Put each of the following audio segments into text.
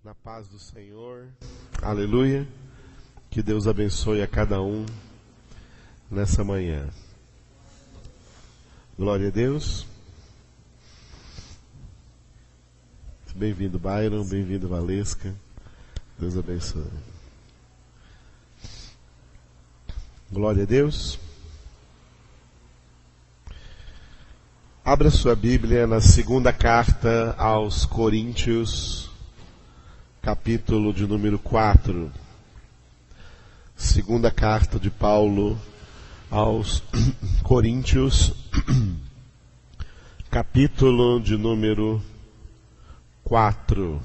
Na paz do Senhor, aleluia, que Deus abençoe a cada um nessa manhã. Glória a Deus. Bem-vindo, Byron, bem-vindo, Valesca. Deus abençoe. Glória a Deus. Abra sua Bíblia na segunda carta aos Coríntios, capítulo de número 4. Segunda carta de Paulo aos Coríntios, capítulo de número 4.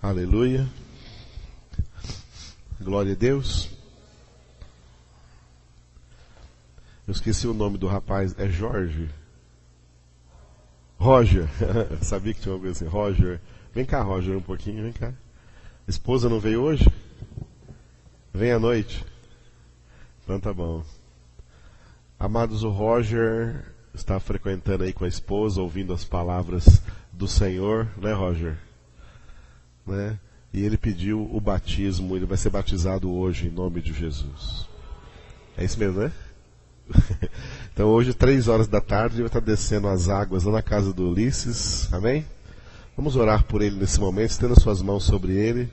Aleluia. Glória a Deus. Eu esqueci o nome do rapaz. É Jorge? Roger. Sabia que tinha uma coisa assim. Roger. Vem cá, Roger, um pouquinho. Vem cá. A esposa não veio hoje? Vem à noite. Então tá bom. Amados, o Roger está frequentando aí com a esposa, ouvindo as palavras do Senhor, né, Roger? Né? E ele pediu o batismo. Ele vai ser batizado hoje em nome de Jesus. É isso mesmo, né? Então hoje, 3 horas da tarde, ele vai estar descendo as águas lá na casa do Ulisses. Amém? Vamos orar por ele nesse momento, estenda suas mãos sobre ele.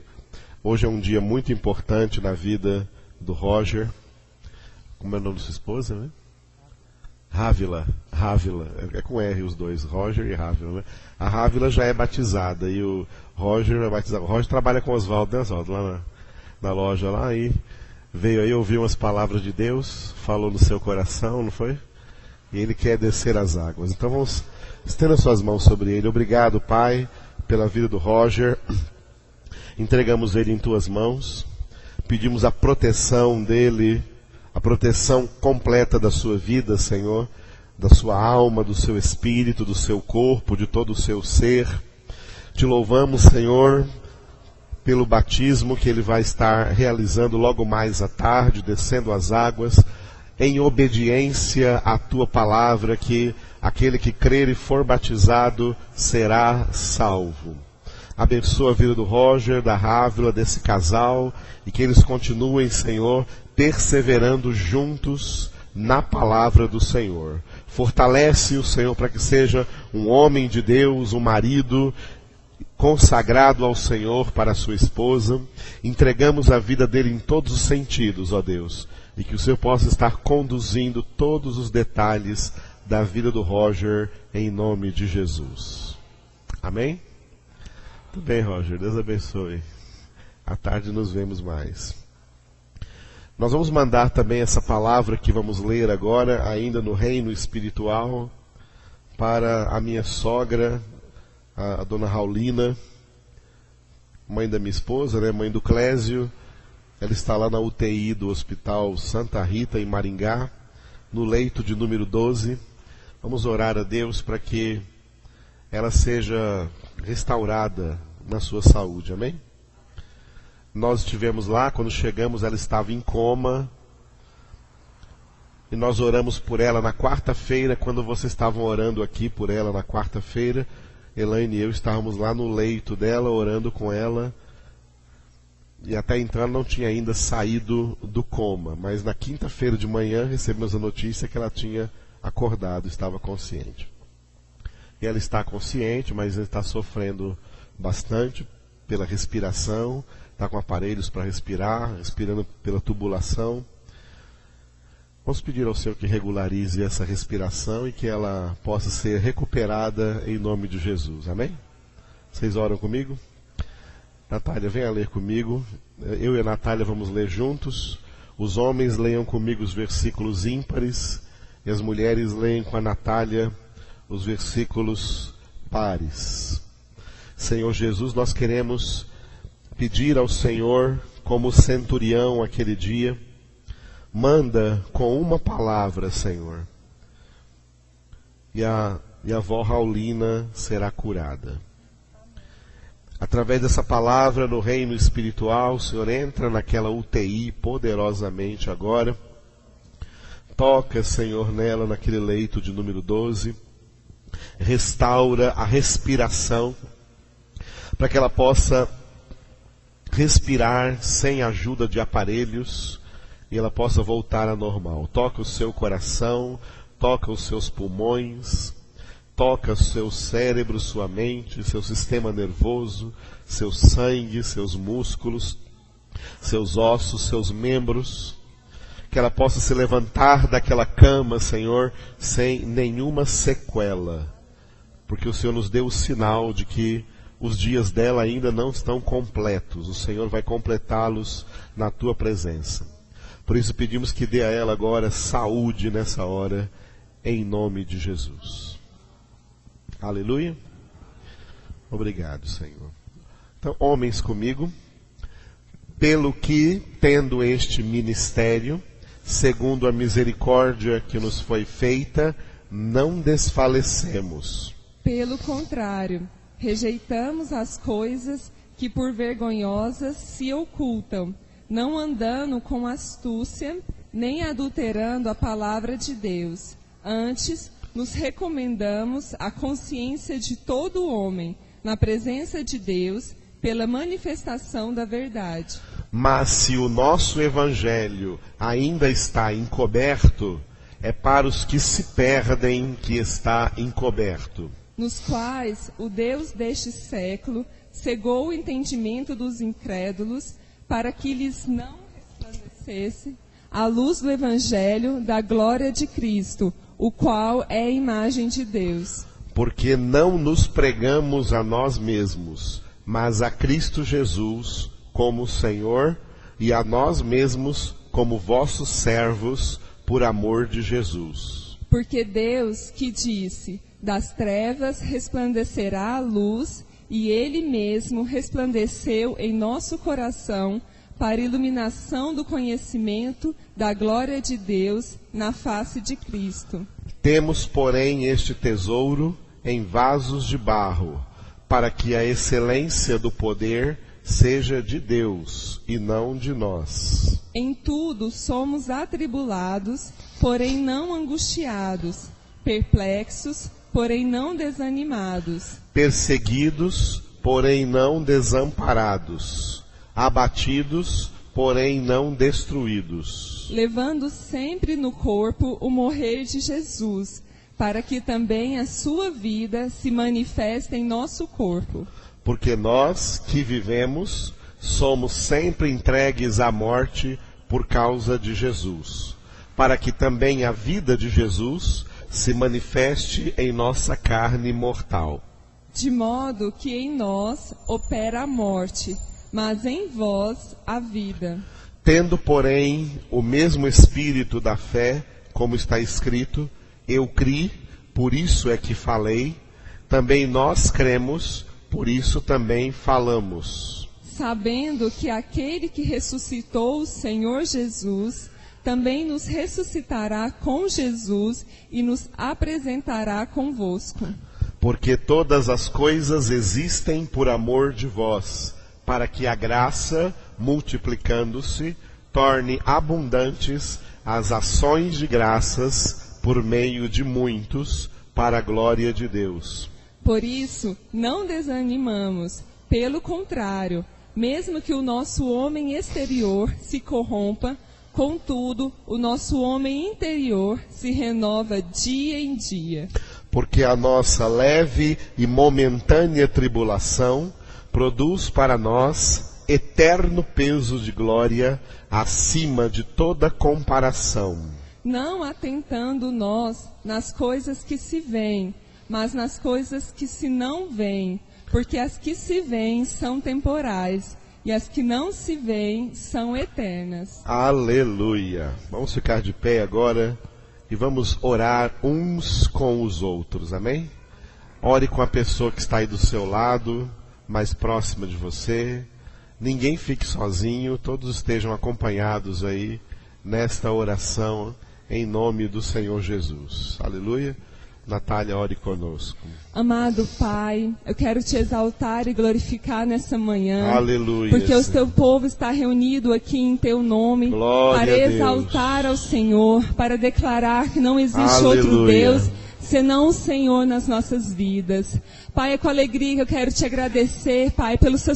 Hoje é um dia muito importante na vida do Roger. Como é o nome da sua esposa, né? Rávila. É com R os dois, Roger e Rávila, né? A Rávila já é batizada e o Roger é batizado. O Roger trabalha com o Oswaldo, né, Oswaldo? Lá na loja lá, e veio aí ouvir umas palavras de Deus, falou no seu coração, não foi? E ele quer descer as águas. Então vamos, estenda suas mãos sobre ele. Obrigado, Pai, pela vida do Roger. Entregamos ele em tuas mãos. Pedimos a proteção dele, a proteção completa da sua vida, Senhor, da sua alma, do seu espírito, do seu corpo, de todo o seu ser. Te louvamos, Senhor, pelo batismo que ele vai estar realizando logo mais à tarde, descendo as águas, em obediência à tua palavra, que aquele que crer e for batizado será salvo. Abençoa a vida do Roger, da Rávila, desse casal, e que eles continuem, Senhor, perseverando juntos na palavra do Senhor. Fortalece o Senhor para que seja um homem de Deus, um marido consagrado ao Senhor para a sua esposa. Entregamos a vida dele em todos os sentidos, ó Deus, e que o Senhor possa estar conduzindo todos os detalhes da vida do Roger em nome de Jesus. Amém? Tudo bem, Roger, Deus abençoe. À tarde nos vemos mais. Nós vamos mandar também essa palavra que vamos ler agora, ainda no reino espiritual, para a minha sogra, a dona Raulina, mãe da minha esposa, né, mãe do Clésio. Ela está lá na UTI do Hospital Santa Rita, em Maringá, no leito de número 12. Vamos orar a Deus para que ela seja restaurada na sua saúde, amém? Nós estivemos lá, quando chegamos ela estava em coma, e nós oramos por ela na quarta-feira. Quando vocês estavam orando aqui por ela na quarta-feira, Elaine e eu estávamos lá no leito dela, orando com ela, e até então ela não tinha ainda saído do coma, mas na quinta-feira de manhã recebemos a notícia que ela tinha acordado, estava consciente. E ela está consciente, mas ela está sofrendo bastante pela respiração, está com aparelhos para respirar, respirando pela tubulação. Vamos pedir ao Senhor que regularize essa respiração e que ela possa ser recuperada em nome de Jesus. Amém? Vocês oram comigo? Natália, venha ler comigo. Eu e a Natália vamos ler juntos. Os homens leiam comigo os versículos ímpares e as mulheres leiam com a Natália os versículos pares. Senhor Jesus, nós queremos pedir ao Senhor, como centurião aquele dia, manda com uma palavra, Senhor, e a avó Raulina será curada. Através dessa palavra no reino espiritual, o Senhor entra naquela UTI poderosamente agora Toca, Senhor, nela naquele leito de número 12. Restaura a respiração, para que ela possa respirar sem ajuda de aparelhos e ela possa voltar ao normal. Toca o seu coração, toca os seus pulmões, toca o seu cérebro, sua mente, seu sistema nervoso, seu sangue, seus músculos, seus ossos, seus membros. Que ela possa se levantar daquela cama, Senhor, sem nenhuma sequela. Porque o Senhor nos deu o sinal de que os dias dela ainda não estão completos. O Senhor vai completá-los na Tua presença. Por isso pedimos que dê a ela agora saúde nessa hora, em nome de Jesus. Aleluia. Obrigado, Senhor. Então, homens comigo. Pelo que, tendo este ministério, segundo a misericórdia que nos foi feita, não desfalecemos. Pelo contrário, rejeitamos as coisas que por vergonhosas se ocultam, não andando com astúcia, nem adulterando a palavra de Deus. Antes, nos recomendamos à consciência de todo homem, na presença de Deus, pela manifestação da verdade. Mas se o nosso evangelho ainda está encoberto, é para os que se perdem que está encoberto. Nos quais o Deus deste século cegou o entendimento dos incrédulos, para que lhes não resplandecesse a luz do evangelho da glória de Cristo, o qual é a imagem de Deus. Porque não nos pregamos a nós mesmos, mas a Cristo Jesus como Senhor, e a nós mesmos como vossos servos, por amor de Jesus. Porque Deus, que disse, das trevas resplandecerá a luz, e Ele mesmo resplandeceu em nosso coração, para iluminação do conhecimento da glória de Deus na face de Cristo. Temos, porém, este tesouro em vasos de barro, para que a excelência do poder seja de Deus e não de nós. Em tudo somos atribulados, porém não angustiados, perplexos, porém não desanimados, perseguidos, porém não desamparados, abatidos, porém não destruídos, levando sempre no corpo o morrer de Jesus, para que também a sua vida se manifeste em nosso corpo. Porque nós que vivemos somos sempre entregues à morte por causa de Jesus, para que também a vida de Jesus se manifeste em nossa carne mortal. De modo que em nós opera a morte, mas em vós a vida. Tendo, porém, o mesmo espírito da fé, como está escrito, eu criei, por isso é que falei, também nós cremos, por isso também falamos. Sabendo que aquele que ressuscitou o Senhor Jesus, também nos ressuscitará com Jesus e nos apresentará convosco. Porque todas as coisas existem por amor de vós, para que a graça, multiplicando-se, torne abundantes as ações de graças por meio de muitos, para a glória de Deus. Por isso, não desanimamos, pelo contrário, mesmo que o nosso homem exterior se corrompa, contudo, o nosso homem interior se renova dia em dia. Porque a nossa leve e momentânea tribulação produz para nós eterno peso de glória acima de toda comparação. Não atentando nós nas coisas que se veem, mas nas coisas que se não veem, porque as que se veem são temporais, e as que não se veem são eternas. Aleluia! Vamos ficar de pé agora e vamos orar uns com os outros, amém? Ore com a pessoa que está aí do seu lado, mais próxima de você. Ninguém fique sozinho, todos estejam acompanhados aí nesta oração em nome do Senhor Jesus. Aleluia! Natália, ore conosco. Amado Pai, eu quero te exaltar e glorificar nessa manhã. Aleluia. Porque o teu povo está reunido aqui em teu nome. Glória para a Deus. exaltar ao Senhor, para declarar que não existe Aleluia. outro Deus senão o Senhor nas nossas vidas. Pai, é com alegria que eu quero te agradecer, Pai, pelo seu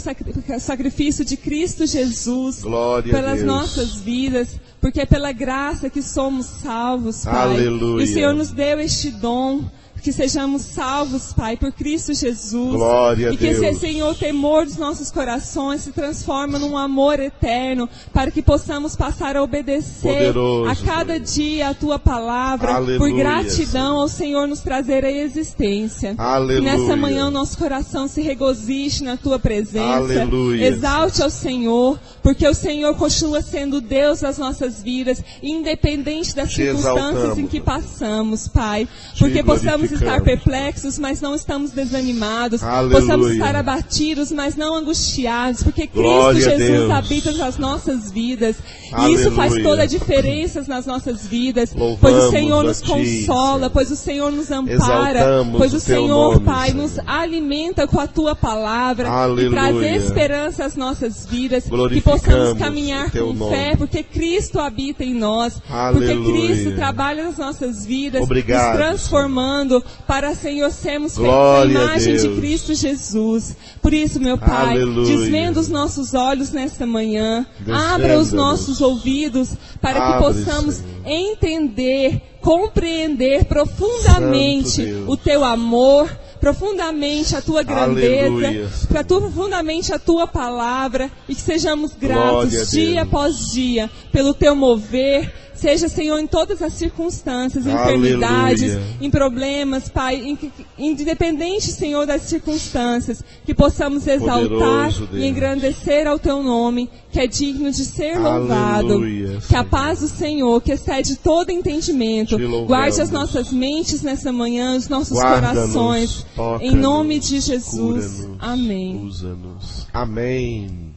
sacrifício de Cristo Jesus. Glória pelas a Deus. nossas vidas, porque é pela graça que somos salvos, Pai. Aleluia. E o Senhor nos deu este dom, que sejamos salvos, Pai, por Cristo Jesus. Glória a e que Deus. esse, Senhor, temor dos nossos corações se transforma num amor eterno, para que possamos passar a obedecer Poderoso, a cada Deus. dia a Tua palavra, Aleluia, por gratidão Senhor. ao Senhor nos trazer a existência. Aleluia. Que nessa manhã o nosso coração se regozije na Tua presença. Aleluia. Exalte ao Senhor, porque o Senhor continua sendo Deus das nossas vidas, independente das Te circunstâncias exaltamos, em que Deus. passamos, Pai. Porque possamos estar glorificamos. perplexos, mas não estamos desanimados. Aleluia. Possamos estar abatidos, mas não angustiados. Porque Cristo Glória a Jesus Deus. habita nas nossas vidas. E Aleluia. isso faz toda a diferença nas nossas vidas. Louvamos Pois o Senhor nos a Ti, consola, Senhor. pois o Senhor nos ampara. Exaltamos Pois o o Teu Senhor, nome, Pai, Senhor. nos alimenta com a Tua palavra. Aleluia. E traz esperança às nossas vidas. Que Glorificamos possamos caminhar o Teu com nome. fé, porque Cristo habita em nós. Aleluia. Porque Cristo trabalha nas nossas vidas, Obrigado, nos transformando para, Senhor, sermos feitos Glória à a imagem de Deus. Cristo Jesus. Por isso, meu Pai, Aleluia. desvenda os nossos olhos nesta manhã, abra os Desvenda-nos. nossos ouvidos, para que Abre, possamos Senhor. entender, compreender profundamente Santo Deus. o Teu amor, profundamente a Tua Aleluia, grandeza, Senhor. profundamente a Tua palavra, e que sejamos gratos Glória a dia Deus. após dia pelo Teu mover. Seja, Senhor, em todas as circunstâncias, em enfermidades, Aleluia. em problemas, Pai, independente, Senhor, das circunstâncias, que possamos exaltar Poderoso Deus. e engrandecer ao Teu nome, que é digno de ser louvado. Aleluia, Que a Senhor. paz do Senhor, que excede todo entendimento, Te louvamos. guarde as nossas mentes nessa manhã, os nossos Guarda-nos, corações, toca-nos, em nome de Jesus. cura-nos, Amém. Usa-nos. Amém.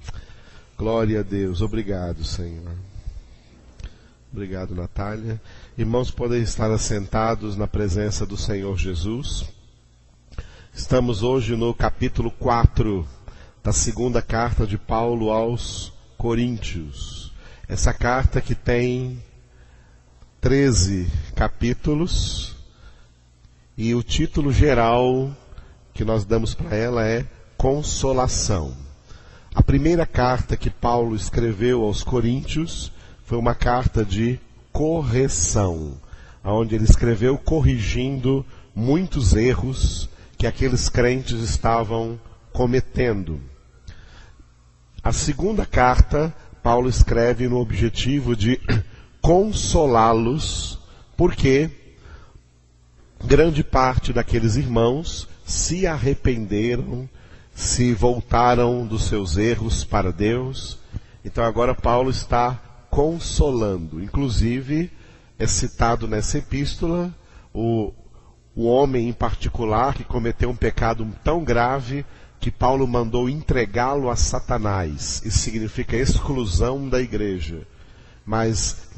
Glória a Deus. Obrigado, Senhor. Obrigado, Natália. Irmãos, podem estar assentados na presença do Senhor Jesus. Estamos hoje no capítulo 4 da segunda carta de Paulo aos Coríntios. Essa carta que tem 13 capítulos e o título geral que nós damos para ela é Consolação. A primeira carta que Paulo escreveu aos Coríntios foi uma carta de correção, onde ele escreveu corrigindo muitos erros que aqueles crentes estavam cometendo. A segunda carta, Paulo escreve no objetivo de consolá-los, porque grande parte daqueles irmãos se arrependeram, se voltaram dos seus erros para Deus. Então agora Paulo está consolando. Inclusive, é citado nessa epístola o homem em particular que cometeu um pecado tão grave que Paulo mandou entregá-lo a Satanás. Isso significa exclusão da igreja. Mas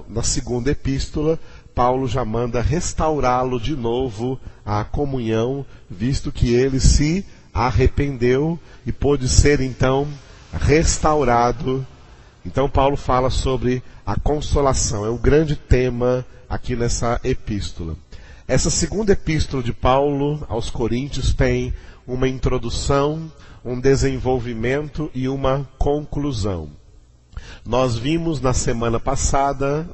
na segunda epístola, Paulo já manda restaurá-lo de novo à comunhão, visto que ele se arrependeu e pôde ser então restaurado. Então Paulo fala sobre a consolação, é o grande tema aqui nessa epístola. Essa segunda epístola de Paulo aos Coríntios tem uma introdução, um desenvolvimento e uma conclusão. Nós vimos na semana passada,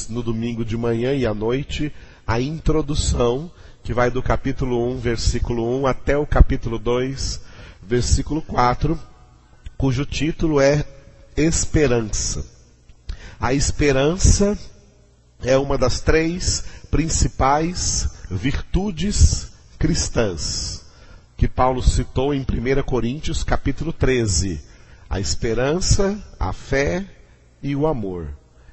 no domingo de manhã e à noite, a introdução, que vai do capítulo 1, versículo 1, até o capítulo 2, versículo 4, cujo título é Esperança. A esperança é uma das 3 principais virtudes cristãs que Paulo citou em 1 Coríntios capítulo 13. A esperança, a fé e o amor.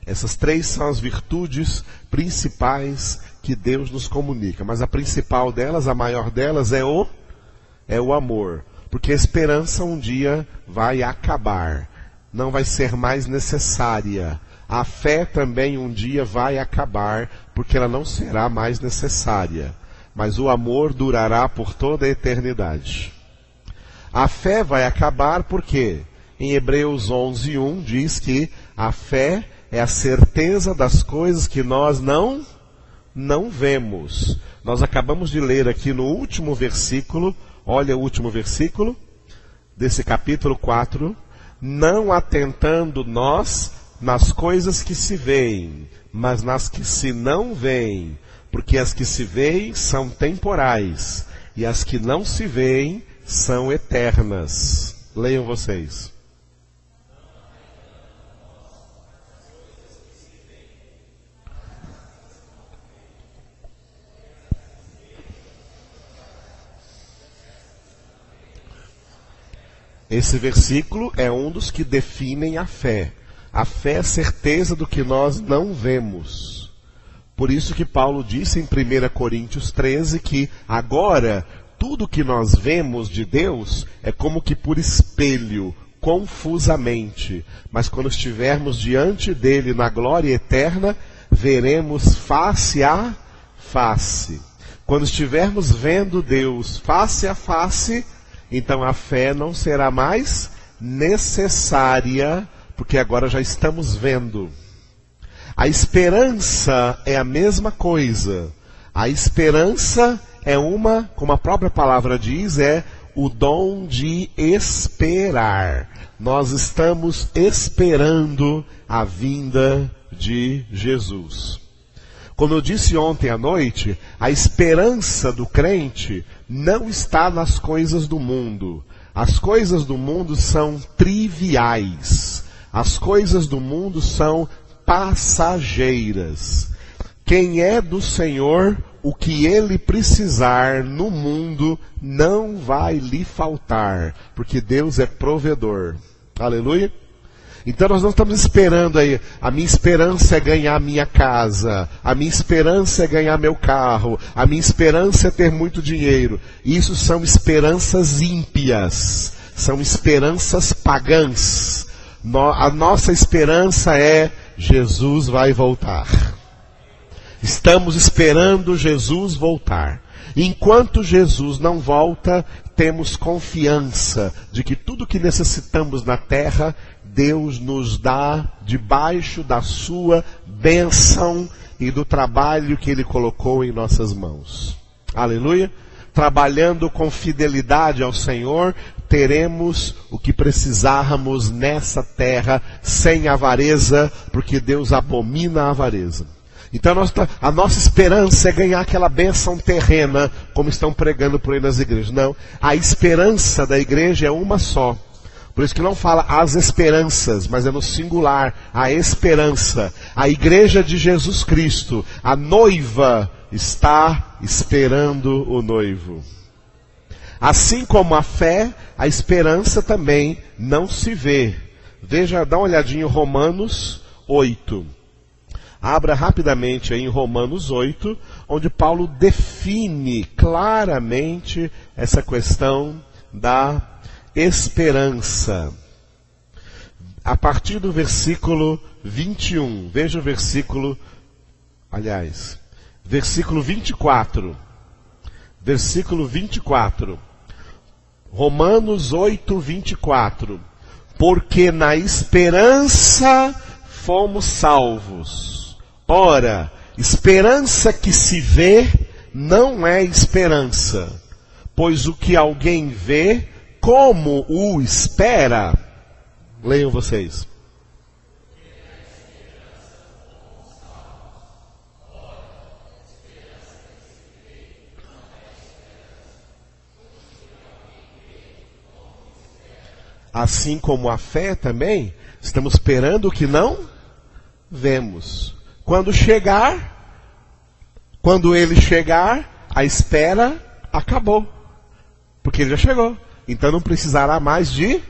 Essas 3 são as virtudes principais que Deus nos comunica. Mas a principal delas, a maior delas é o amor. Porque a esperança um dia vai acabar. Não vai ser mais necessária. A fé também um dia vai acabar, porque ela não será mais necessária. Mas o amor durará por toda a eternidade. A fé vai acabar porque em Hebreus 11:1 diz que a fé é a certeza das coisas que nós não vemos. Nós acabamos de ler aqui no último versículo, olha o último versículo desse capítulo 4, não atentando nós nas coisas que se veem, mas nas que se não veem, porque as que se veem são temporais, e as que não se veem são eternas. Leiam vocês. Esse versículo é um dos que definem a fé. A fé é a certeza do que nós não vemos. Por isso que Paulo disse em 1 Coríntios 13 que agora tudo que nós vemos de Deus é como que por espelho, confusamente. Mas quando estivermos diante dele na glória eterna, veremos face a face. Quando estivermos vendo Deus face a face, então a fé não será mais necessária, porque agora já estamos vendo. A esperança é a mesma coisa. A esperança é uma, como a própria palavra diz, é o dom de esperar. Nós estamos esperando a vinda de Jesus. Como eu disse ontem à noite, a esperança do crente não está nas coisas do mundo. As coisas do mundo são triviais. As coisas do mundo são passageiras. Quem é do Senhor, o que ele precisar no mundo não vai lhe faltar, porque Deus é provedor. Aleluia. Então nós não estamos esperando aí, a minha esperança é ganhar minha casa, a minha esperança é ganhar meu carro, a minha esperança é ter muito dinheiro. Isso são esperanças ímpias, são esperanças pagãs. A nossa esperança é Jesus vai voltar. Estamos esperando Jesus voltar. Enquanto Jesus não volta, temos confiança de que tudo que necessitamos na terra, Deus nos dá debaixo da sua bênção e do trabalho que Ele colocou em nossas mãos. Aleluia! Trabalhando com fidelidade ao Senhor, teremos o que precisarmos nessa terra, sem avareza, porque Deus abomina a avareza. Então a nossa esperança é ganhar aquela bênção terrena, como estão pregando por aí nas igrejas. Não, a esperança da igreja é uma só. Por isso que não fala as esperanças, mas é no singular, a esperança. A igreja de Jesus Cristo, a noiva, está esperando o noivo. Assim como a fé, a esperança também não se vê. Veja, dá uma olhadinha em Romanos 8. Abra rapidamente aí em Romanos 8, onde Paulo define claramente essa questão da esperança. A partir do versículo 21, veja o versículo 24. Versículo 24. Romanos 8, 24. Porque na esperança fomos salvos. Ora, esperança que se vê não é esperança, pois o que alguém vê, como o espera? Leiam vocês. Assim como a fé também, estamos esperando o que não vemos. Quando ele chegar, a espera acabou. Porque ele já chegou. Então não precisará mais de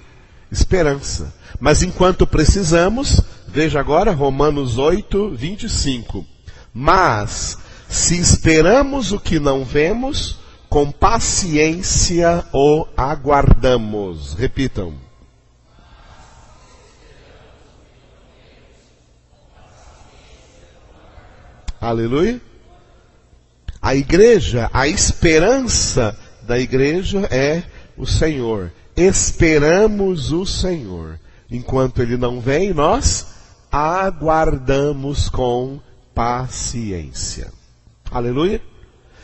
esperança. Mas enquanto precisamos, veja agora Romanos 8, 25. Mas, se esperamos o que não vemos, com paciência o aguardamos. Repitam. Aleluia. A igreja, a esperança da igreja é o Senhor. Esperamos o Senhor. Enquanto Ele não vem, nós aguardamos com paciência. Aleluia.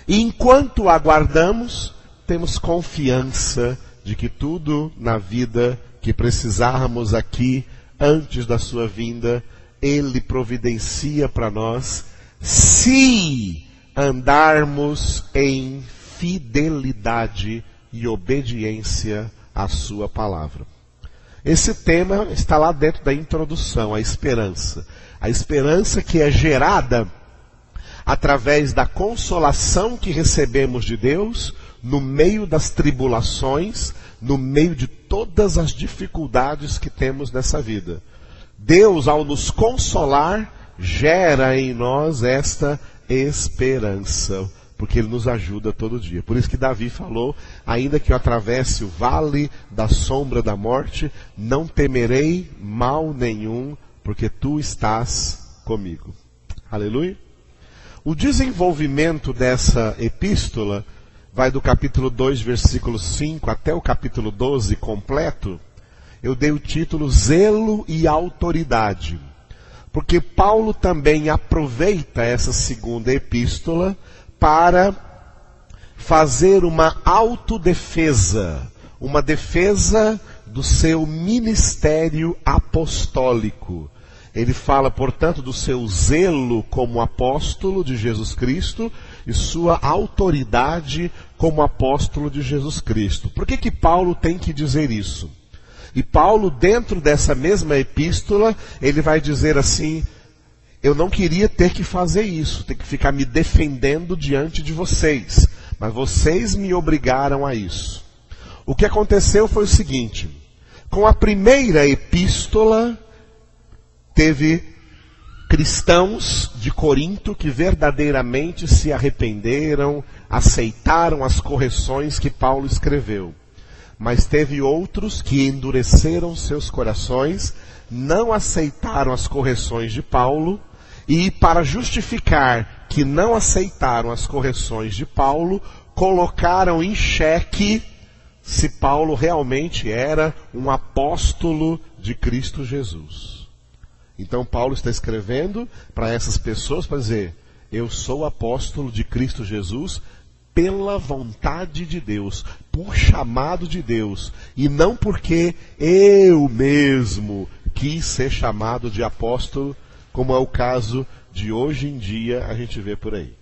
E enquanto aguardamos, temos confiança de que tudo na vida que precisarmos aqui, antes da sua vinda, Ele providencia para nós, se andarmos em fidelidade e obediência à sua palavra. Esse tema está lá dentro da introdução, a esperança. A esperança que é gerada através da consolação que recebemos de Deus no meio das tribulações, no meio de todas as dificuldades que temos nessa vida. Deus, ao nos consolar, gera em nós esta esperança, porque Ele nos ajuda todo dia. Por isso que Davi falou, ainda que eu atravesse o vale da sombra da morte, não temerei mal nenhum, porque Tu estás comigo. Aleluia. O desenvolvimento dessa epístola vai do capítulo 2, versículo 5 até o capítulo 12 completo. Eu dei o título Zelo e Autoridade, porque Paulo também aproveita essa segunda epístola para fazer uma autodefesa, uma defesa do seu ministério apostólico. Ele fala, portanto, do seu zelo como apóstolo de Jesus Cristo e sua autoridade como apóstolo de Jesus Cristo. Por que Paulo tem que dizer isso? E Paulo, dentro dessa mesma epístola, ele vai dizer assim: eu não queria ter que fazer isso, ter que ficar me defendendo diante de vocês, mas vocês me obrigaram a isso. O que aconteceu foi o seguinte: com a primeira epístola, teve cristãos de Corinto que verdadeiramente se arrependeram, aceitaram as correções que Paulo escreveu. Mas teve outros que endureceram seus corações, não aceitaram as correções de Paulo, e para justificar que não aceitaram as correções de Paulo, colocaram em xeque se Paulo realmente era um apóstolo de Cristo Jesus. Então Paulo está escrevendo para essas pessoas para dizer: eu sou apóstolo de Cristo Jesus pela vontade de Deus, por chamado de Deus, e não porque eu mesmo quis ser chamado de apóstolo, como é o caso de hoje em dia a gente vê por aí.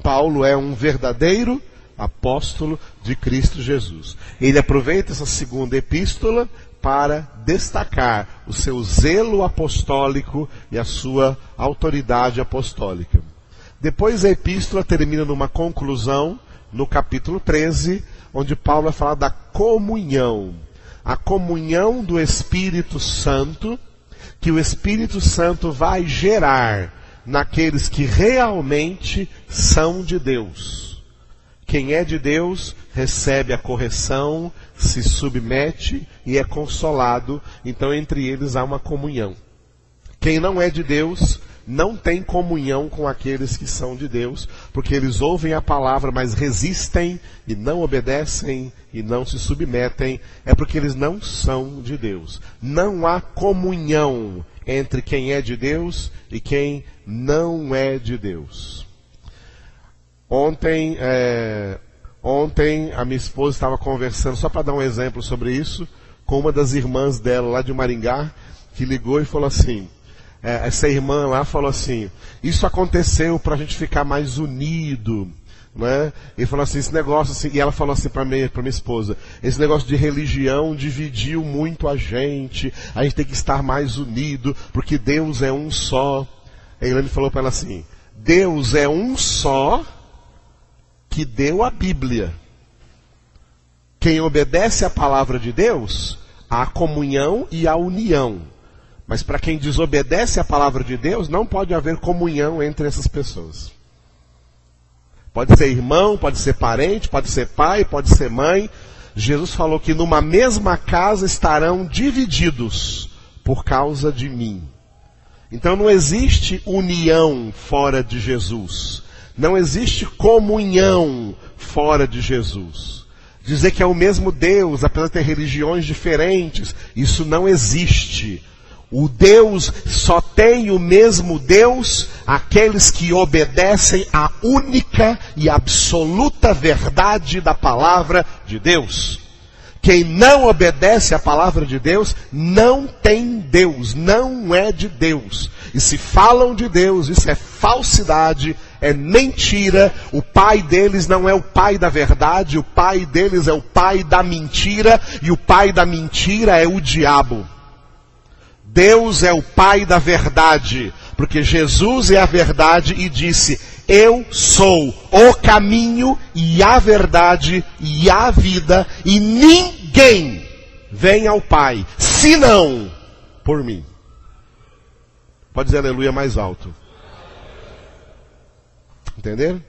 Paulo é um verdadeiro apóstolo de Cristo Jesus. Ele aproveita essa segunda epístola para destacar o seu zelo apostólico e a sua autoridade apostólica. Depois a epístola termina numa conclusão, no capítulo 13, onde Paulo vai falar da comunhão. A comunhão do Espírito Santo, que o Espírito Santo vai gerar naqueles que realmente são de Deus. Quem é de Deus recebe a correção, se submete e é consolado. Então entre eles há uma comunhão. Quem não é de Deus não tem comunhão com aqueles que são de Deus, porque eles ouvem a palavra, mas resistem e não obedecem e não se submetem. É porque eles não são de Deus. Não há comunhão entre quem é de Deus e quem não é de Deus. Ontem a minha esposa estava conversando, só para dar um exemplo sobre isso, com uma das irmãs dela lá de Maringá, que ligou e falou assim, essa irmã lá falou assim: isso aconteceu para a gente ficar mais unido, né? E falou assim, esse negócio assim, e ela falou assim para minha esposa: esse negócio de religião dividiu muito a gente tem que estar mais unido, porque Deus é um só. A Ilane falou para ela assim: Deus é um só que deu a Bíblia. Quem obedece à palavra de Deus, há comunhão e há união. Mas para quem desobedece à palavra de Deus, não pode haver comunhão entre essas pessoas. Pode ser irmão, pode ser parente, pode ser pai, pode ser mãe. Jesus falou que numa mesma casa estarão divididos por causa de mim. Então não existe união fora de Jesus. Não existe comunhão fora de Jesus. Dizer que é o mesmo Deus, apesar de ter religiões diferentes, isso não existe. O Deus só tem o mesmo Deus aqueles que obedecem à única e absoluta verdade da palavra de Deus. Quem não obedece à palavra de Deus não tem Deus, não é de Deus. E se falam de Deus, isso é falsidade, é mentira. O pai deles não é o pai da verdade, o pai deles é o pai da mentira, e o pai da mentira é o diabo. Deus é o pai da verdade, porque Jesus é a verdade e disse: eu sou o caminho e a verdade e a vida, e ninguém vem ao Pai, senão por mim. Pode dizer aleluia mais alto. Entenderam?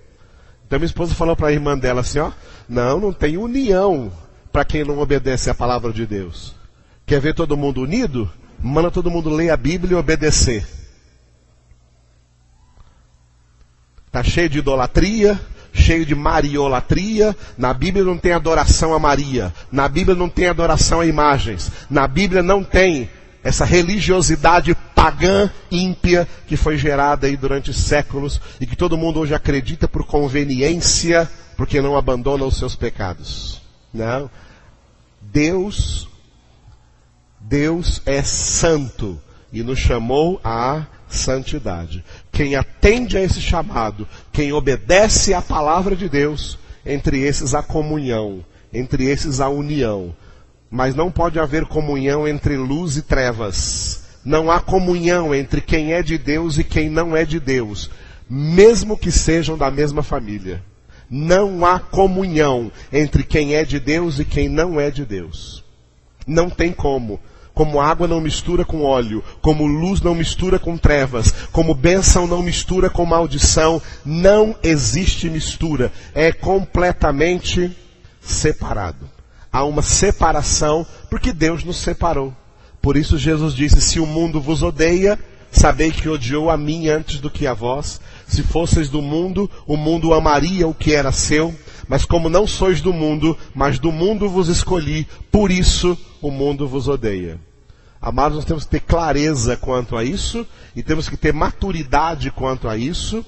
Então minha esposa falou para a irmã dela assim, ó: não tem união para quem não obedece à palavra de Deus. Quer ver todo mundo unido? Manda todo mundo ler a Bíblia e obedecer. Está cheio de idolatria, cheio de mariolatria. Na Bíblia não tem adoração a Maria. Na Bíblia não tem adoração a imagens. Na Bíblia não tem essa religiosidade pagã, ímpia, que foi gerada aí durante séculos e que todo mundo hoje acredita por conveniência, porque não abandona os seus pecados. Não. Deus é santo e nos chamou à santidade. Quem atende a esse chamado, quem obedece à palavra de Deus, entre esses há comunhão, entre esses há união. Mas não pode haver comunhão entre luz e trevas. Não há comunhão entre quem é de Deus e quem não é de Deus, mesmo que sejam da mesma família. Não há comunhão entre quem é de Deus e quem não é de Deus. Não tem como. Como água não mistura com óleo, como luz não mistura com trevas, como bênção não mistura com maldição, não existe mistura. É completamente separado. Há uma separação, porque Deus nos separou. Por isso Jesus disse: se o mundo vos odeia, sabei que odiou a mim antes do que a vós. Se fosseis do mundo, o mundo amaria o que era seu. Mas como não sois do mundo, mas do mundo vos escolhi, por isso o mundo vos odeia. Amados, nós temos que ter clareza quanto a isso, e temos que ter maturidade quanto a isso,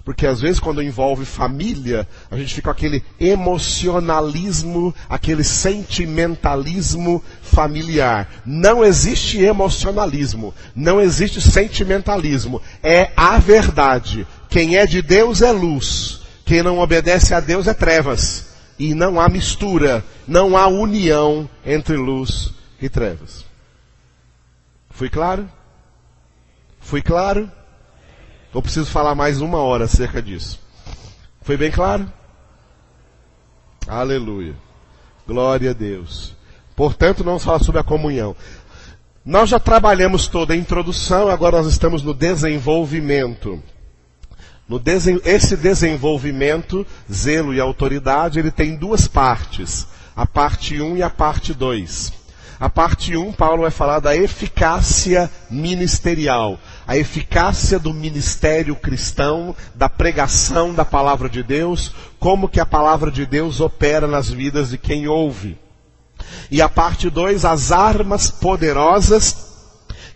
porque às vezes quando envolve família, a gente fica com aquele emocionalismo, aquele sentimentalismo familiar. Não existe emocionalismo, não existe sentimentalismo, é a verdade. Quem é de Deus é luz. Quem não obedece a Deus é trevas. E não há mistura, não há união entre luz e trevas. Fui claro? Fui claro? Eu preciso falar mais 1 hora acerca disso. Foi bem claro? Aleluia. Glória a Deus. Portanto, vamos falar sobre a comunhão. Nós já trabalhamos toda a introdução, agora nós estamos no desenvolvimento. Esse desenvolvimento, zelo e autoridade, ele tem 2 partes. A parte 1 e a parte 2. A parte 1, Paulo vai falar da eficácia ministerial. A eficácia do ministério cristão, da pregação da palavra de Deus, como que a palavra de Deus opera nas vidas de quem ouve. E a parte 2, as armas poderosas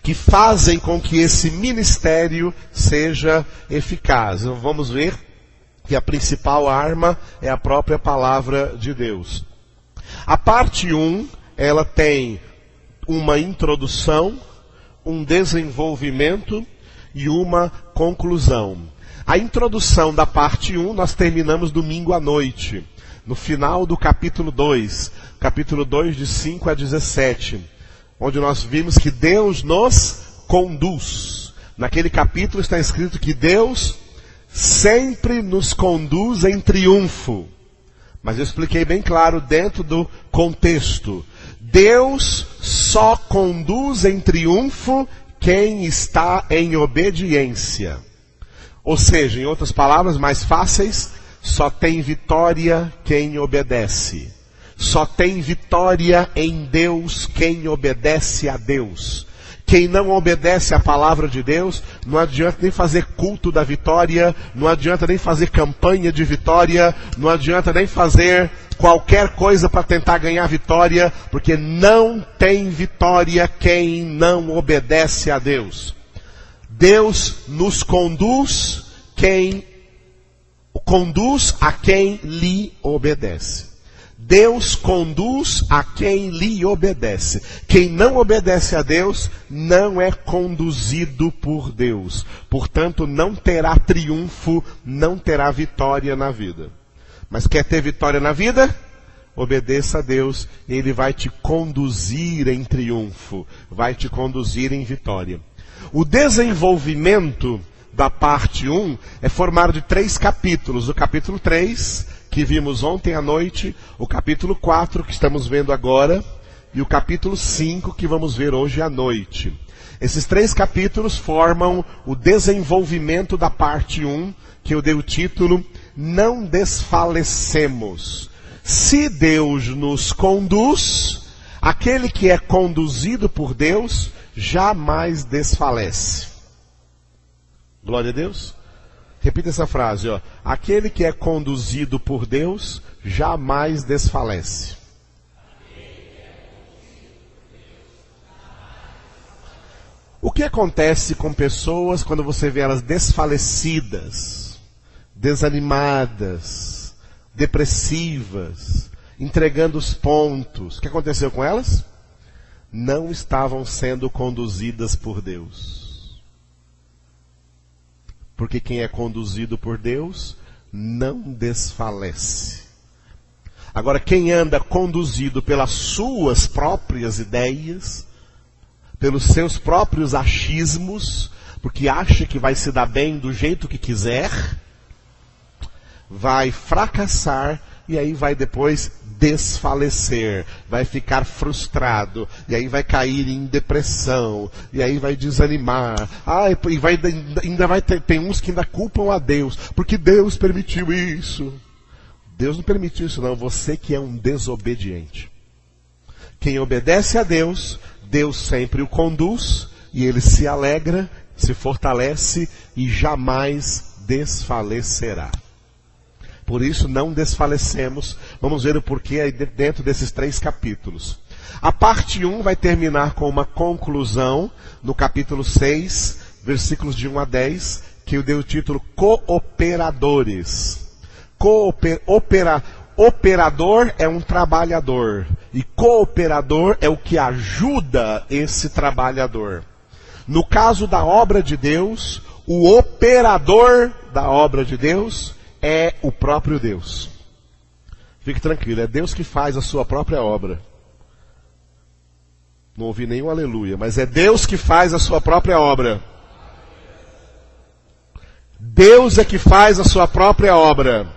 que fazem com que esse ministério seja eficaz. Então, vamos ver que a principal arma é a própria palavra de Deus. A parte 1, ela tem uma introdução, um desenvolvimento e uma conclusão. A introdução da parte 1 nós terminamos domingo à noite, no final do capítulo 2 de 5 a 17. Onde nós vimos que Deus nos conduz. Naquele capítulo está escrito que Deus sempre nos conduz em triunfo. Mas eu expliquei bem claro dentro do contexto. Deus só conduz em triunfo quem está em obediência. Ou seja, em outras palavras mais fáceis, só tem vitória quem obedece. Só tem vitória em Deus quem obedece a Deus. Quem não obedece à palavra de Deus, não adianta nem fazer culto da vitória, não adianta nem fazer campanha de vitória, não adianta nem fazer qualquer coisa para tentar ganhar vitória, porque não tem vitória quem não obedece a Deus. Deus nos conduz a quem lhe obedece. Deus conduz a quem lhe obedece. Quem não obedece a Deus não é conduzido por Deus. Portanto, não terá triunfo, não terá vitória na vida. Mas quer ter vitória na vida? Obedeça a Deus, e Ele vai te conduzir em triunfo, vai te conduzir em vitória. O desenvolvimento da parte 1 é formado de 3 capítulos. O capítulo 3, que vimos ontem à noite, o capítulo 4, que estamos vendo agora, e o capítulo 5, que vamos ver hoje à noite. Esses 3 capítulos formam o desenvolvimento da parte 1, que eu dei o título, Não Desfalecemos. Se Deus nos conduz, aquele que é conduzido por Deus jamais desfalece. Glória a Deus. Repita essa frase, ó. Aquele que é conduzido por Deus jamais desfalece. O que acontece com pessoas quando você vê elas desfalecidas, desanimadas, depressivas, entregando os pontos? O que aconteceu com elas? Não estavam sendo conduzidas por Deus. Porque quem é conduzido por Deus não desfalece. Agora, quem anda conduzido pelas suas próprias ideias, pelos seus próprios achismos, porque acha que vai se dar bem do jeito que quiser, vai fracassar e aí vai depois desfalecer, vai ficar frustrado, e aí vai cair em depressão, e aí vai desanimar, tem uns que ainda culpam a Deus, porque Deus permitiu isso. Deus não permitiu isso não, você que é um desobediente. Quem obedece a Deus, Deus sempre o conduz, e ele se alegra, se fortalece, e jamais desfalecerá. Por isso não desfalecemos. Vamos ver o porquê aí dentro desses 3 capítulos. A parte 1 vai terminar com uma conclusão no capítulo 6, versículos de 1 a 10, que eu dei o título Cooperadores. Operador é um trabalhador, e cooperador é o que ajuda esse trabalhador. No caso da obra de Deus, o operador da obra de Deus é o próprio Deus. Fique tranquilo, é Deus que faz a sua própria obra. Não ouvi nenhum aleluia, mas é Deus que faz a sua própria obra. Deus é que faz a sua própria obra.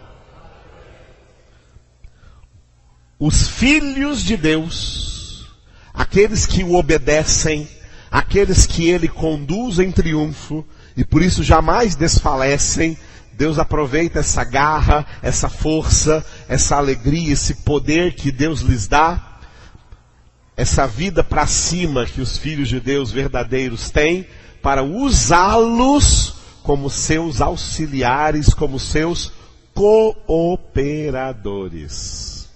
Os filhos de Deus, aqueles que o obedecem, aqueles que ele conduz em triunfo, e por isso jamais desfalecem, Deus aproveita essa garra, essa força, essa alegria, esse poder que Deus lhes dá, essa vida para cima que os filhos de Deus verdadeiros têm, para usá-los como seus auxiliares, como seus cooperadores.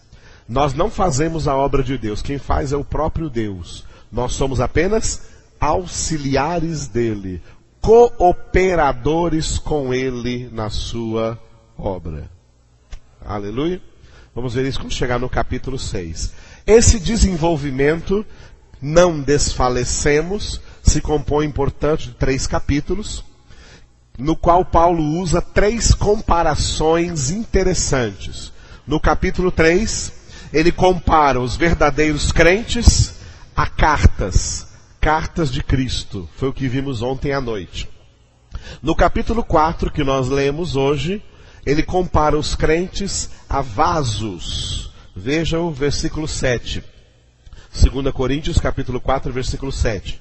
Nós não fazemos a obra de Deus, quem faz é o próprio Deus. Nós somos apenas auxiliares dele, cooperadores com ele na sua obra. Aleluia. Vamos ver isso quando chegar no capítulo 6. Esse desenvolvimento, não desfalecemos, se compõe, portanto, de 3 capítulos, no qual Paulo usa 3 comparações interessantes. No capítulo 3, ele compara os verdadeiros crentes a cartas de Cristo. Foi o que vimos ontem à noite. No capítulo 4, que nós lemos hoje, ele compara os crentes a vasos. Veja o versículo 7. 2 Coríntios, capítulo 4, versículo 7.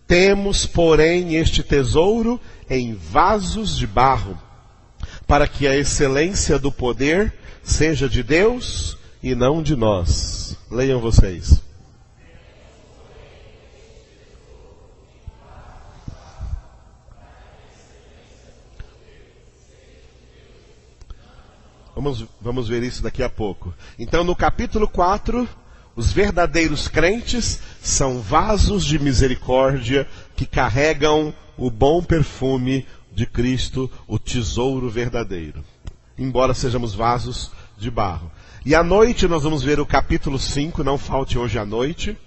Temos, porém, este tesouro em vasos de barro, para que a excelência do poder seja de Deus e não de nós. Leiam vocês. Vamos ver isso daqui a pouco. Então, no capítulo 4, os verdadeiros crentes são vasos de misericórdia que carregam o bom perfume de Cristo, o tesouro verdadeiro. Embora sejamos vasos de barro. E à noite nós vamos ver o capítulo 5, não falte hoje à noite.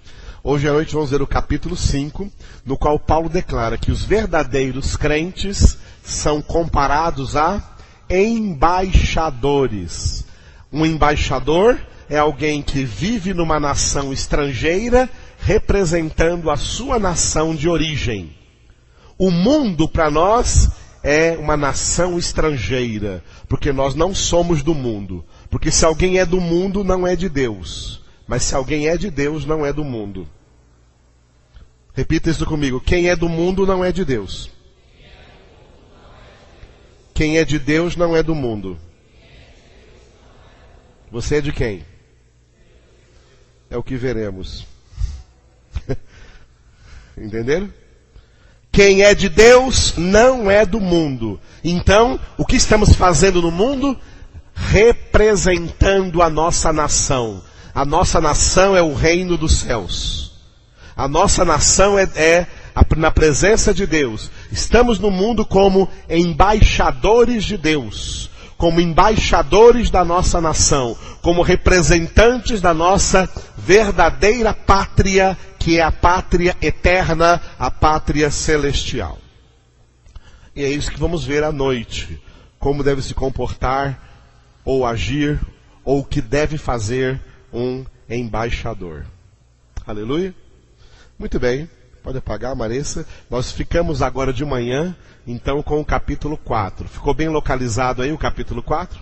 Hoje à noite vamos ver o capítulo 5, no qual Paulo declara que os verdadeiros crentes são comparados a embaixadores. Um embaixador é alguém que vive numa nação estrangeira, representando a sua nação de origem. O mundo, para nós, é uma nação estrangeira, porque nós não somos do mundo. Porque se alguém é do mundo, não é de Deus. Mas se alguém é de Deus, não é do mundo. Repita isso comigo. Quem é do mundo não é de Deus. Quem é de Deus não é do mundo. Você é de quem? É o que veremos. Entenderam? Quem é de Deus não é do mundo. Então, o que estamos fazendo no mundo? Representando a nossa nação. A nossa nação é o reino dos céus. A nossa nação é na presença de Deus. Estamos no mundo como embaixadores de Deus. Como embaixadores da nossa nação. Como representantes da nossa verdadeira pátria, que é a pátria eterna, a pátria celestial. E é isso que vamos ver à noite. Como deve se comportar, ou agir, ou o que deve fazer um embaixador. Aleluia. Muito bem, pode apagar, Marissa. Nós ficamos agora de manhã, então, com o capítulo 4. Ficou bem localizado aí o capítulo 4?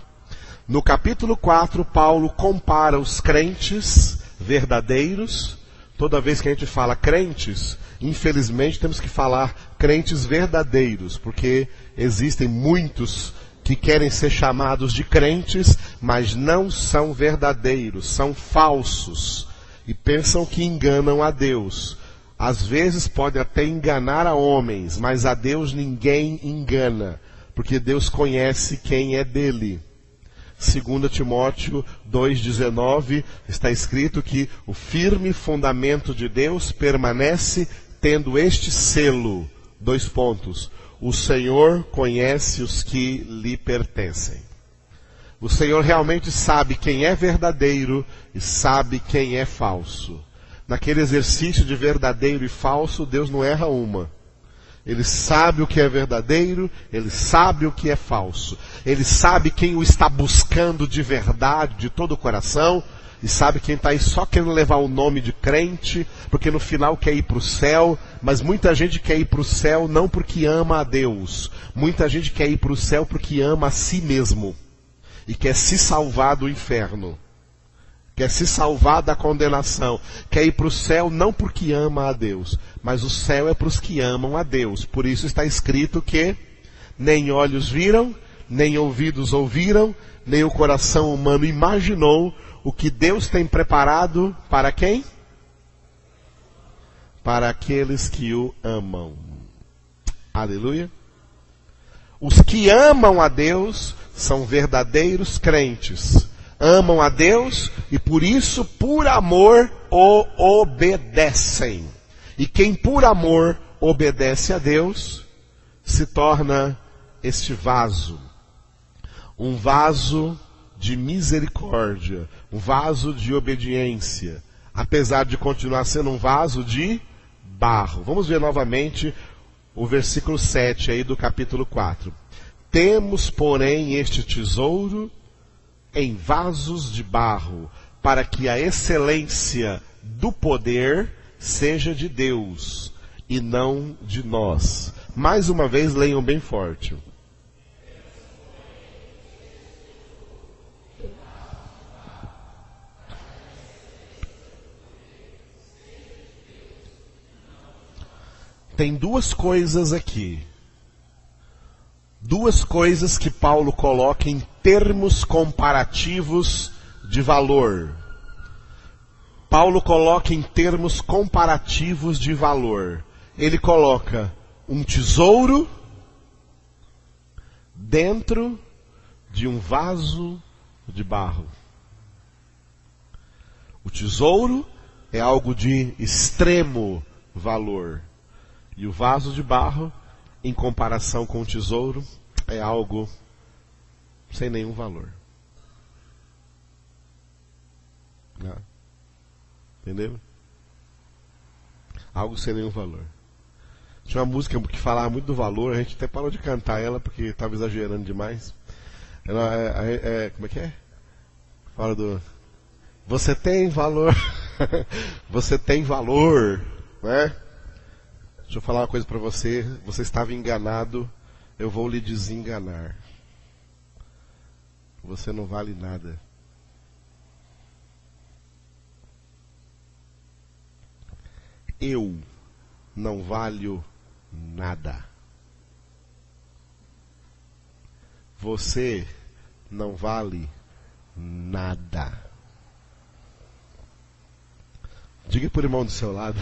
No capítulo 4, Paulo compara os crentes verdadeiros. Toda vez que a gente fala crentes, infelizmente temos que falar crentes verdadeiros, porque existem muitos que querem ser chamados de crentes, mas não são verdadeiros, são falsos, e pensam que enganam a Deus. Às vezes pode até enganar a homens, mas a Deus ninguém engana, porque Deus conhece quem é dele. 2 Timóteo 2,19 está escrito que o firme fundamento de Deus permanece tendo este selo, 2 pontos. O Senhor conhece os que lhe pertencem. O Senhor realmente sabe quem é verdadeiro e sabe quem é falso. Naquele exercício de verdadeiro e falso, Deus não erra uma. Ele sabe o que é verdadeiro, ele sabe o que é falso. Ele sabe quem o está buscando de verdade, de todo o coração, e sabe quem está aí só querendo levar o nome de crente, porque no final quer ir para o céu, mas muita gente quer ir para o céu não porque ama a Deus. Muita gente quer ir para o céu porque ama a si mesmo, e quer se salvar do inferno. Quer se salvar da condenação, quer ir para o céu não porque ama a Deus, mas o céu é para os que amam a Deus. Por isso está escrito que nem olhos viram, nem ouvidos ouviram, nem o coração humano imaginou o que Deus tem preparado para quem? Para aqueles que o amam. Aleluia. Os que amam a Deus são verdadeiros crentes. Amam a Deus e por isso, por amor, o obedecem. E quem por amor obedece a Deus, se torna este vaso. Um vaso de misericórdia, um vaso de obediência, apesar de continuar sendo um vaso de barro. Vamos ver novamente o versículo 7 aí do capítulo 4. Temos, porém, este tesouro em vasos de barro, para que a excelência do poder seja de Deus e não de nós. Mais uma vez, leiam bem forte. Tem duas coisas aqui. Duas coisas que Paulo coloca em termos comparativos de valor. Paulo coloca em termos comparativos de valor. Ele coloca um tesouro dentro de um vaso de barro. O tesouro é algo de extremo valor. E o vaso de barro, em comparação com o tesouro, é algo sem nenhum valor. Não. Entendeu? Algo sem nenhum valor. Tinha uma música que falava muito do valor, a gente até parou de cantar ela porque estava exagerando demais. Ela como é que é? Fala do... Você tem valor. Você tem valor, né? Deixa eu falar uma coisa para você. Você estava enganado, eu vou lhe desenganar. Você não vale nada. Eu não valho nada. Você não vale nada. Diga por irmão do seu lado,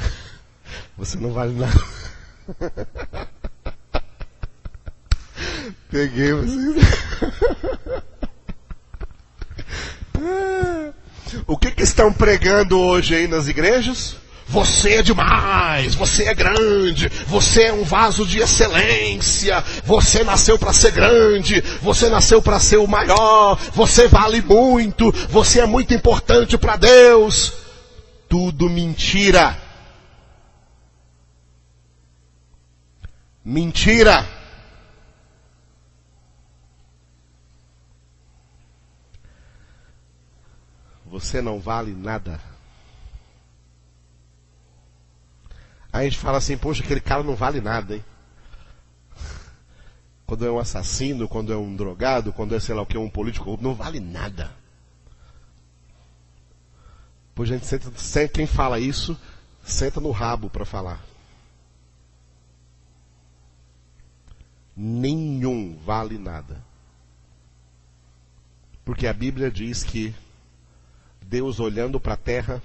você não vale nada. Peguei vocês. O que estão pregando hoje aí nas igrejas? Você é demais, você é grande, você é um vaso de excelência, você nasceu para ser grande, você nasceu para ser o maior, você vale muito, você é muito importante para Deus. Tudo mentira. Mentira. Você não vale nada. Aí a gente fala assim, poxa, aquele cara não vale nada, hein? Quando é um assassino, quando é um drogado, quando é sei lá o que, um político, não vale nada. Pois a gente senta, quem fala isso, senta no rabo para falar. Nenhum vale nada. Porque a Bíblia diz que Deus olhando para a terra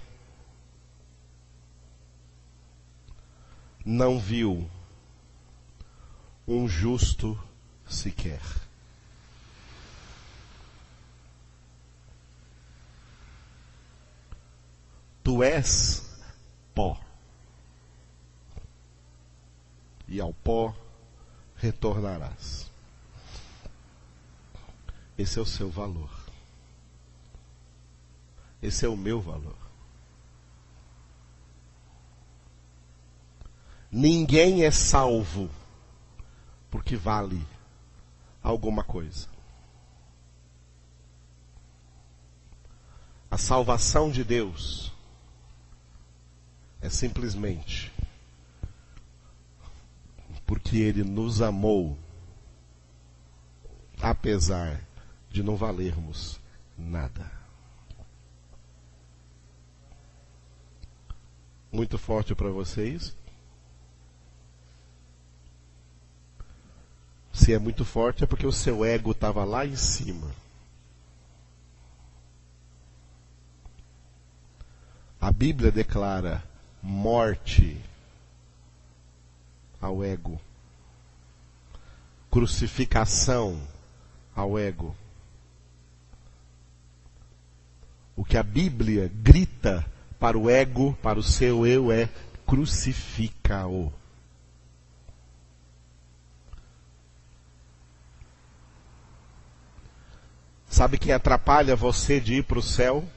não viu um justo sequer. Tu és pó, e ao pó retornarás. Esse é o seu valor. Esse é o meu valor. Ninguém é salvo porque vale alguma coisa. A salvação de Deus é simplesmente porque Ele nos amou, apesar de não valermos nada. Muito forte para vocês? Se é muito forte é porque o seu ego estava lá em cima. A Bíblia declara morte ao ego, crucificação ao ego. O que a Bíblia grita para o ego, para o seu eu, é crucifica-o. Sabe quem atrapalha você de ir para o céu?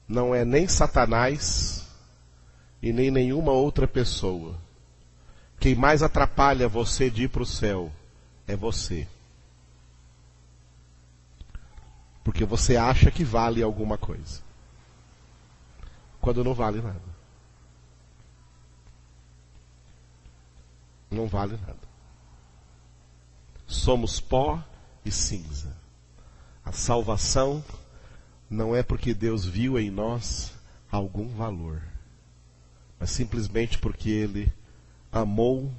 Não é nem Satanás e nem nenhuma outra pessoa. Quem mais atrapalha você de ir para o céu é você. Porque você acha que vale alguma coisa, quando não vale nada. Não vale nada. Somos pó e cinza. A salvação não é porque Deus viu em nós algum valor, mas simplesmente porque Ele amou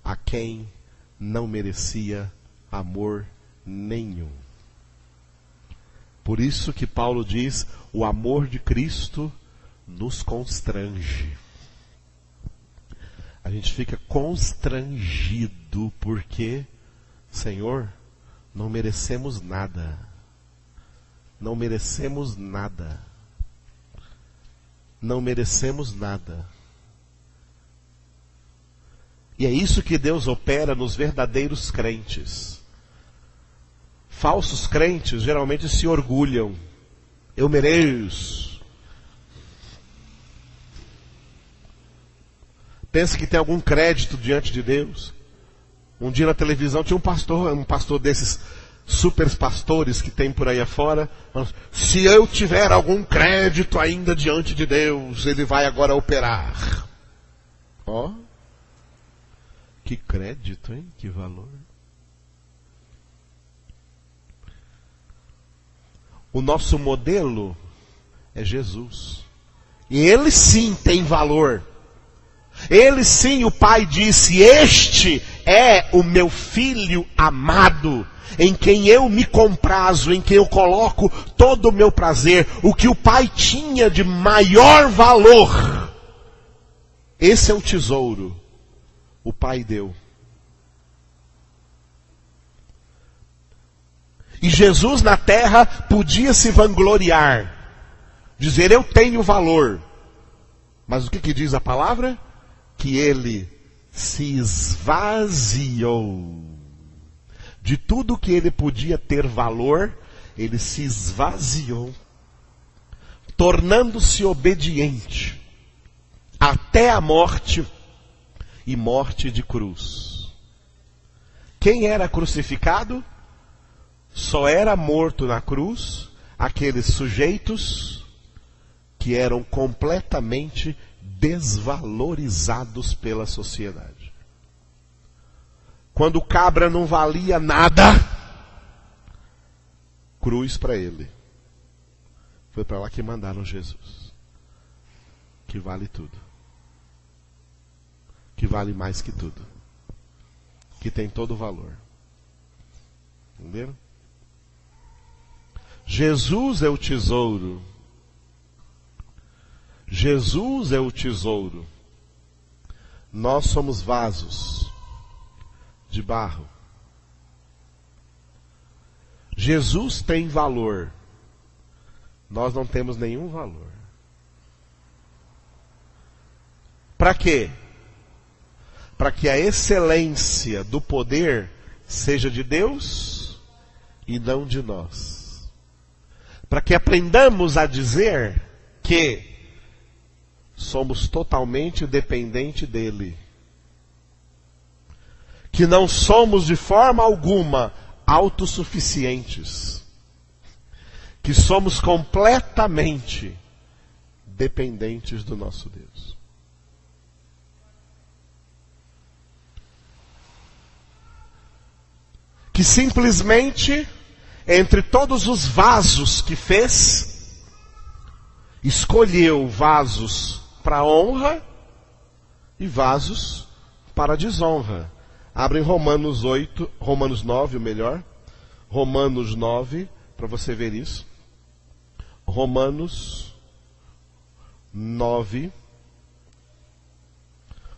a quem não merecia amor nenhum. Por isso que Paulo diz, o amor de Cristo nos constrange. A gente fica constrangido porque, Senhor, não merecemos nada. Não merecemos nada. Não merecemos nada. E é isso que Deus opera nos verdadeiros crentes. Falsos crentes geralmente se orgulham. Eu mereço. Pensa que tem algum crédito diante de Deus. Um dia na televisão tinha um pastor desses super pastores que tem por aí afora. Se eu tiver algum crédito ainda diante de Deus, Ele vai agora operar. Ó, que crédito, hein? Que valor. O nosso modelo é Jesus. E Ele sim tem valor. Ele sim, o Pai disse, este é o meu filho amado, em quem eu me comprazo, em quem eu coloco todo o meu prazer. O que o Pai tinha de maior valor, esse é o tesouro, o Pai deu. E Jesus na terra podia se vangloriar, dizer eu tenho valor. Mas o que diz a palavra? Que ele se esvaziou. De tudo que ele podia ter valor, ele se esvaziou, tornando-se obediente até a morte e morte de cruz. Quem era crucificado? Só era morto na cruz aqueles sujeitos que eram completamente desvalorizados pela sociedade. Quando o cabra não valia nada, cruz para ele. Foi para lá que mandaram Jesus. Que vale tudo. Que vale mais que tudo. Que tem todo o valor. Entenderam? Jesus é o tesouro. Jesus é o tesouro. Nós somos vasos de barro. Jesus tem valor. Nós não temos nenhum valor. Para quê? Para que a excelência do poder seja de Deus e não de nós. Para que aprendamos a dizer que somos totalmente dependentes dele. Que não somos de forma alguma autossuficientes. Que somos completamente dependentes do nosso Deus. Que simplesmente, entre todos os vasos que fez, escolheu vasos para honra e vasos para desonra. Abre em Romanos 9, o melhor. Romanos 9, para você ver isso. Romanos 9.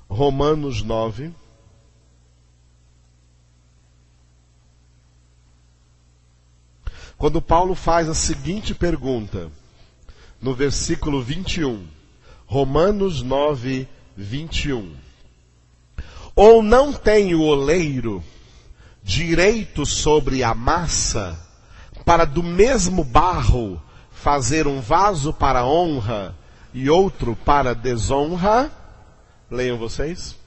Romanos 9. Quando Paulo faz a seguinte pergunta, no versículo 21. Romanos 9, 21. Ou não tem o oleiro direito sobre a massa, para do mesmo barro fazer um vaso para honra e outro para desonra? Leiam vocês.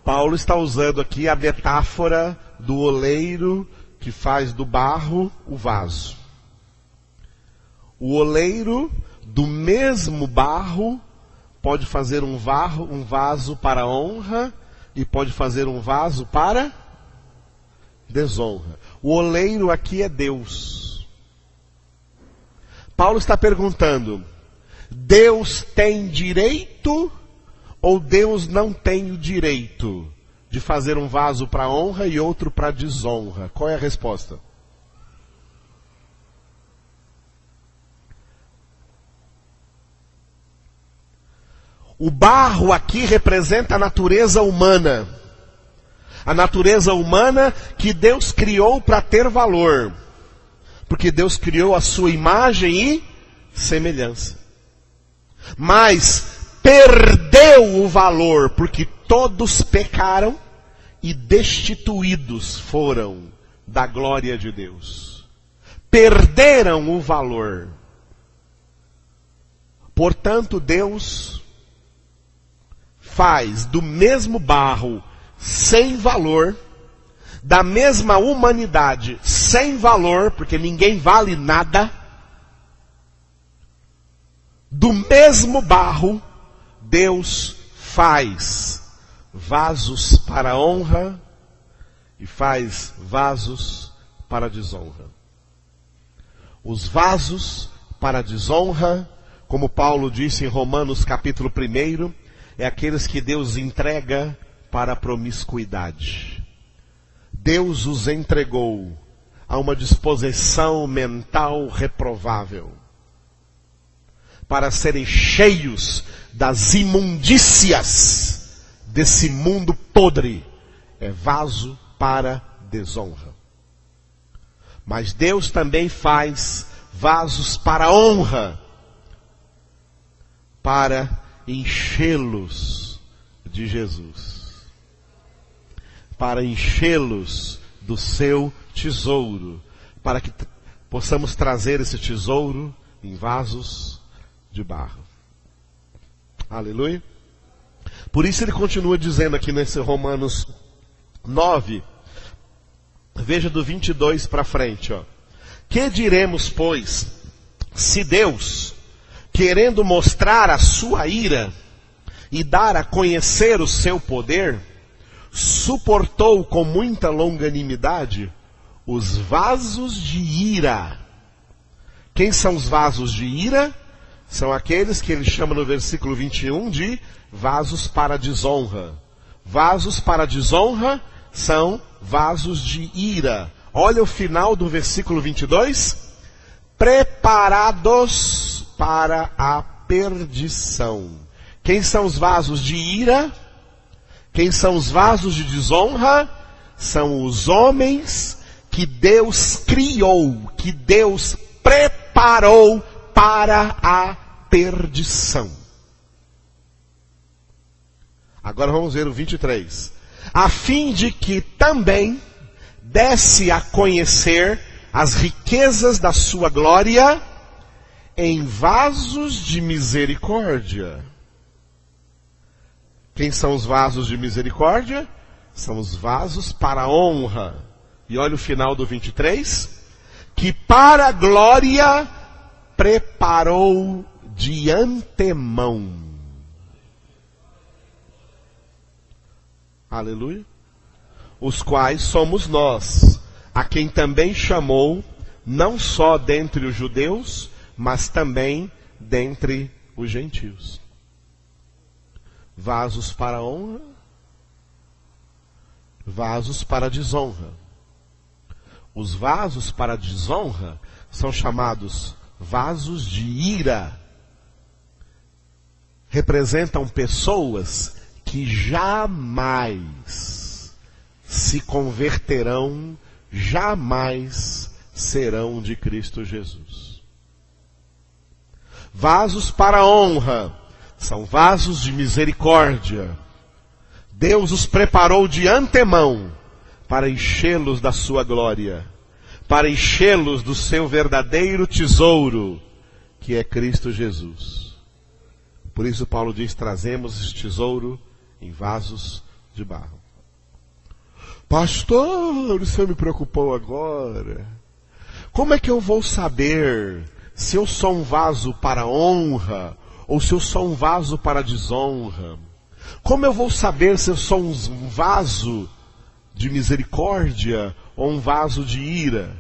Paulo está usando aqui a metáfora do oleiro que faz do barro o vaso. O oleiro do mesmo barro pode fazer um vaso para honra e pode fazer um vaso para desonra. O oleiro aqui é Deus. Paulo está perguntando, Deus tem direito ou Deus não tem o direito de fazer um vaso para honra e outro para desonra? Qual é a resposta? O barro aqui representa a natureza humana. A natureza humana que Deus criou para ter valor. Porque Deus criou a sua imagem e semelhança. Mas perdeu o valor, porque todos pecaram e destituídos foram da glória de Deus. Perderam o valor. Portanto, Deus faz do mesmo barro sem valor, da mesma humanidade sem valor, porque ninguém vale nada, do mesmo barro, Deus faz vasos para honra e faz vasos para desonra. Os vasos para desonra, como Paulo disse em Romanos capítulo 1, é aqueles que Deus entrega para a promiscuidade. Deus os entregou a uma disposição mental reprovável, para serem cheios das imundícias desse mundo podre. É vaso para desonra. Mas Deus também faz vasos para honra, para enchê-los de Jesus, para enchê-los do seu tesouro, para que possamos trazer esse tesouro em vasos de barro. Aleluia. Por isso ele continua dizendo aqui nesse Romanos 9, veja do 22 para frente, ó. Que diremos, pois, se Deus, querendo mostrar a sua ira e dar a conhecer o seu poder, suportou com muita longanimidade os vasos de ira. Quem são os vasos de ira? São aqueles que ele chama no versículo 21 de vasos para desonra. Vasos para desonra são vasos de ira. Olha o final do versículo 22. Preparados para a perdição. Quem são os vasos de ira? Quem são os vasos de desonra? São os homens que Deus criou, que Deus preparou para a perdição. Agora vamos ver o 23. A fim de que também desse a conhecer as riquezas da sua glória em vasos de misericórdia. Quem são os vasos de misericórdia? São os vasos para honra. E olha o final do 23. Que para a glória preparou de antemão. Aleluia. Os quais somos nós, a quem também chamou, não só dentre os judeus, mas também dentre os gentios. Vasos para honra, vasos para desonra. Os vasos para desonra são chamados vasos de ira. Representam pessoas que jamais se converterão, jamais serão de Cristo Jesus. Vasos para honra são vasos de misericórdia. Deus os preparou de antemão para enchê-los da sua glória, para enchê-los do seu verdadeiro tesouro, que é Cristo Jesus. Por isso Paulo diz, trazemos esse tesouro em vasos de barro. Pastor, o senhor me preocupou agora. Como é que eu vou saber se eu sou um vaso para honra ou se eu sou um vaso para desonra? Como eu vou saber se eu sou um vaso de misericórdia ou um vaso de ira?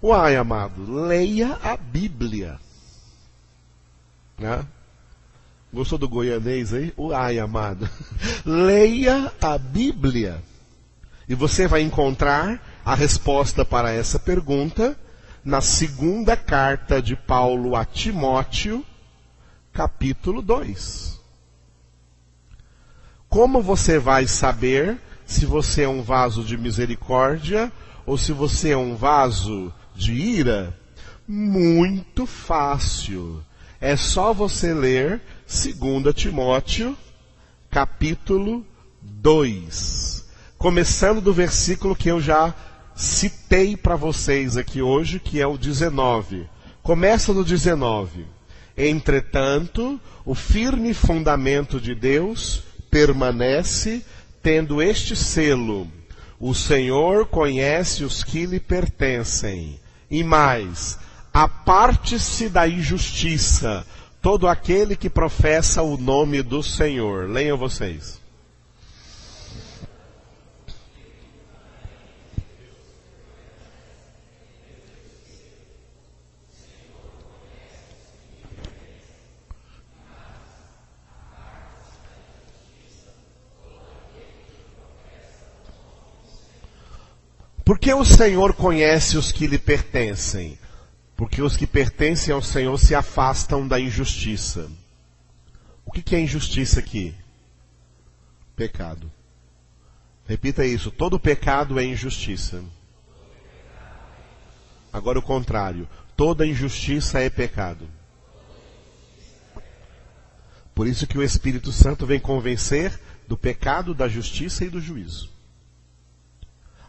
Uai, amado, leia a Bíblia. Né? Gostou do goianês aí? Uai, amado. Leia a Bíblia. E você vai encontrar a resposta para essa pergunta na segunda carta de Paulo a Timóteo, capítulo 2. Como você vai saber se você é um vaso de misericórdia ou se você é um vaso de ira? Muito fácil. É só você ler 2 Timóteo, capítulo 2. Começando do versículo que eu já citei para vocês aqui hoje, que é o 19. Começa no 19. Entretanto, o firme fundamento de Deus permanece, tendo este selo: o Senhor conhece os que lhe pertencem. E mais, aparte-se da injustiça todo aquele que professa o nome do Senhor. Leiam vocês. Porque o Senhor conhece os que lhe pertencem? Porque os que pertencem ao Senhor se afastam da injustiça. O que é injustiça aqui? Pecado. Repita isso. Todo pecado é injustiça. Agora o contrário. Toda injustiça é pecado. Por isso que o Espírito Santo vem convencer do pecado, da justiça e do juízo.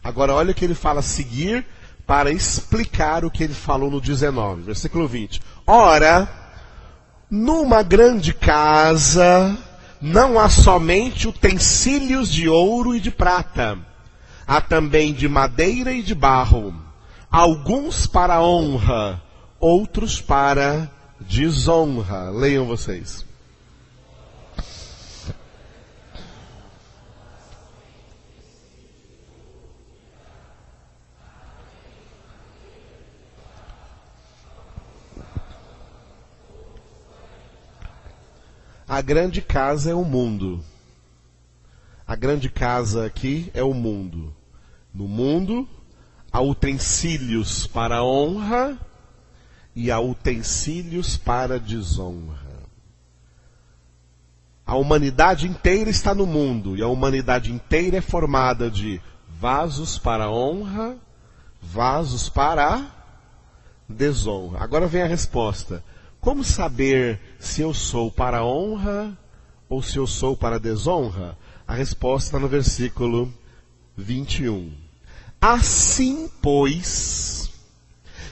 Agora olha o que ele fala a seguir para explicar o que ele falou no 19, versículo 20. Ora, numa grande casa não há somente utensílios de ouro e de prata, há também de madeira e de barro, alguns para honra, outros para desonra. Leiam vocês. A grande casa é o mundo. A grande casa aqui é o mundo. No mundo, há utensílios para honra e há utensílios para desonra. A humanidade inteira está no mundo, e a humanidade inteira é formada de vasos para honra, vasos para desonra. Agora vem a resposta. Como saber se eu sou para honra ou se eu sou para desonra? A resposta está no versículo 21. Assim, pois,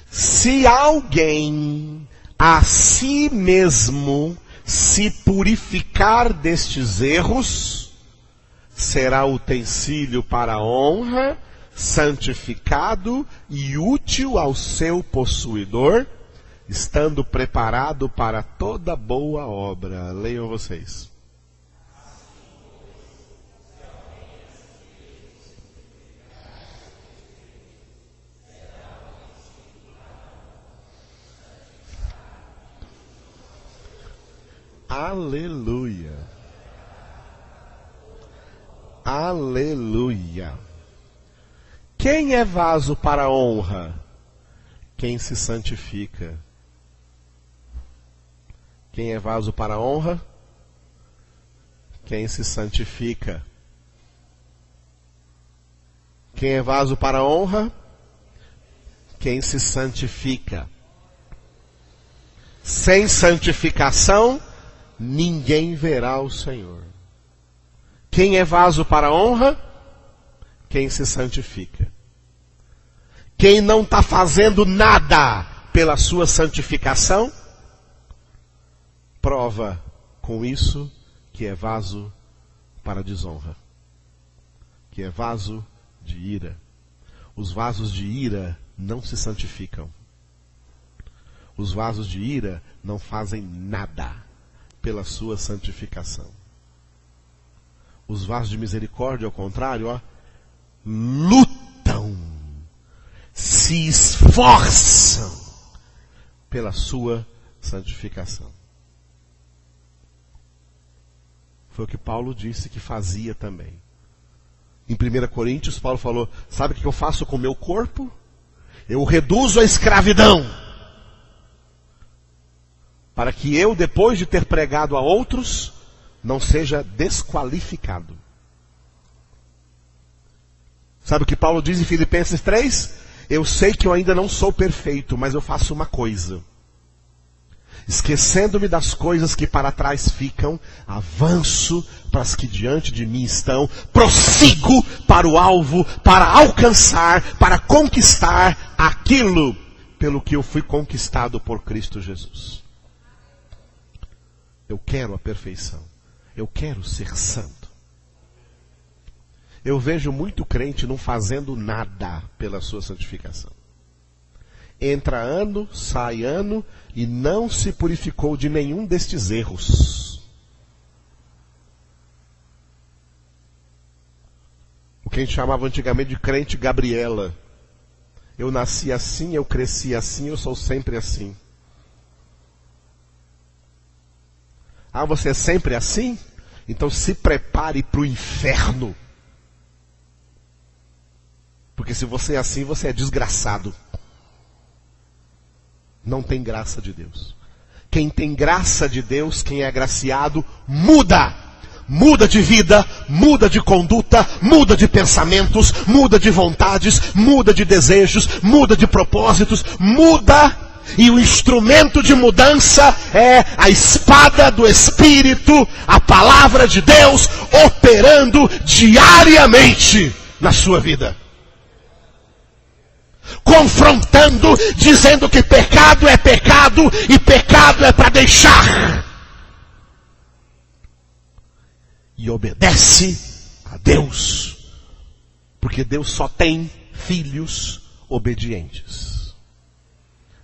se alguém a si mesmo se purificar destes erros, será utensílio para honra, santificado e útil ao seu possuidor, estando preparado para toda boa obra. Leiam vocês. Aleluia. Aleluia. Quem é vaso para honra? Quem se santifica. Quem é vaso para honra? Quem se santifica. Quem é vaso para honra? Quem se santifica. Sem santificação, ninguém verá o Senhor. Quem é vaso para honra? Quem se santifica. Quem não está fazendo nada pela sua santificação, prova com isso que é vaso para desonra, que é vaso de ira. Os vasos de ira não se santificam. Os vasos de ira não fazem nada pela sua santificação. Os vasos de misericórdia, ao contrário, lutam, se esforçam pela sua santificação. Foi o que Paulo disse que fazia também. Em 1 Coríntios, Paulo falou, sabe o que eu faço com o meu corpo? Eu o reduzo à escravidão. Para que eu, depois de ter pregado a outros, não seja desqualificado. Sabe o que Paulo diz em Filipenses 3? Eu sei que eu ainda não sou perfeito, mas eu faço uma coisa. Esquecendo-me das coisas que para trás ficam, avanço para as que diante de mim estão, prossigo para o alvo, para alcançar, para conquistar aquilo pelo que eu fui conquistado por Cristo Jesus. Eu quero a perfeição. Eu quero ser santo. Eu vejo muito crente não fazendo nada pela sua santificação. Entra ano, sai ano e não se purificou de nenhum destes erros. O que a gente chamava antigamente de crente Gabriela. Eu nasci assim, eu cresci assim, eu sou sempre assim. Ah, você é sempre assim? Então se prepare para o inferno. Porque se você é assim, você é desgraçado. Não tem graça de Deus. Quem tem graça de Deus, quem é agraciado, muda. Muda de vida, muda de conduta, muda de pensamentos, muda de vontades, muda de desejos, muda de propósitos, muda. E o instrumento de mudança é a espada do Espírito, a palavra de Deus, operando diariamente na sua vida. Confrontando, dizendo que pecado é pecado e pecado é para deixar. E obedece a Deus, porque Deus só tem filhos obedientes.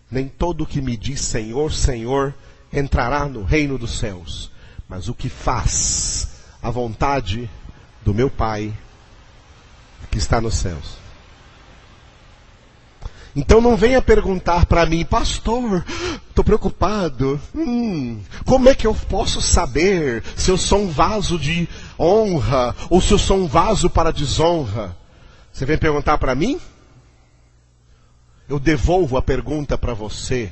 Nem todo que me diz Senhor, Senhor, entrará no reino dos céus, mas o que faz a vontade do meu Pai que está nos céus. Então não venha perguntar para mim, pastor, estou preocupado. Como é que eu posso saber se eu sou um vaso de honra ou se eu sou um vaso para desonra? Você vem perguntar para mim? Eu devolvo a pergunta para você.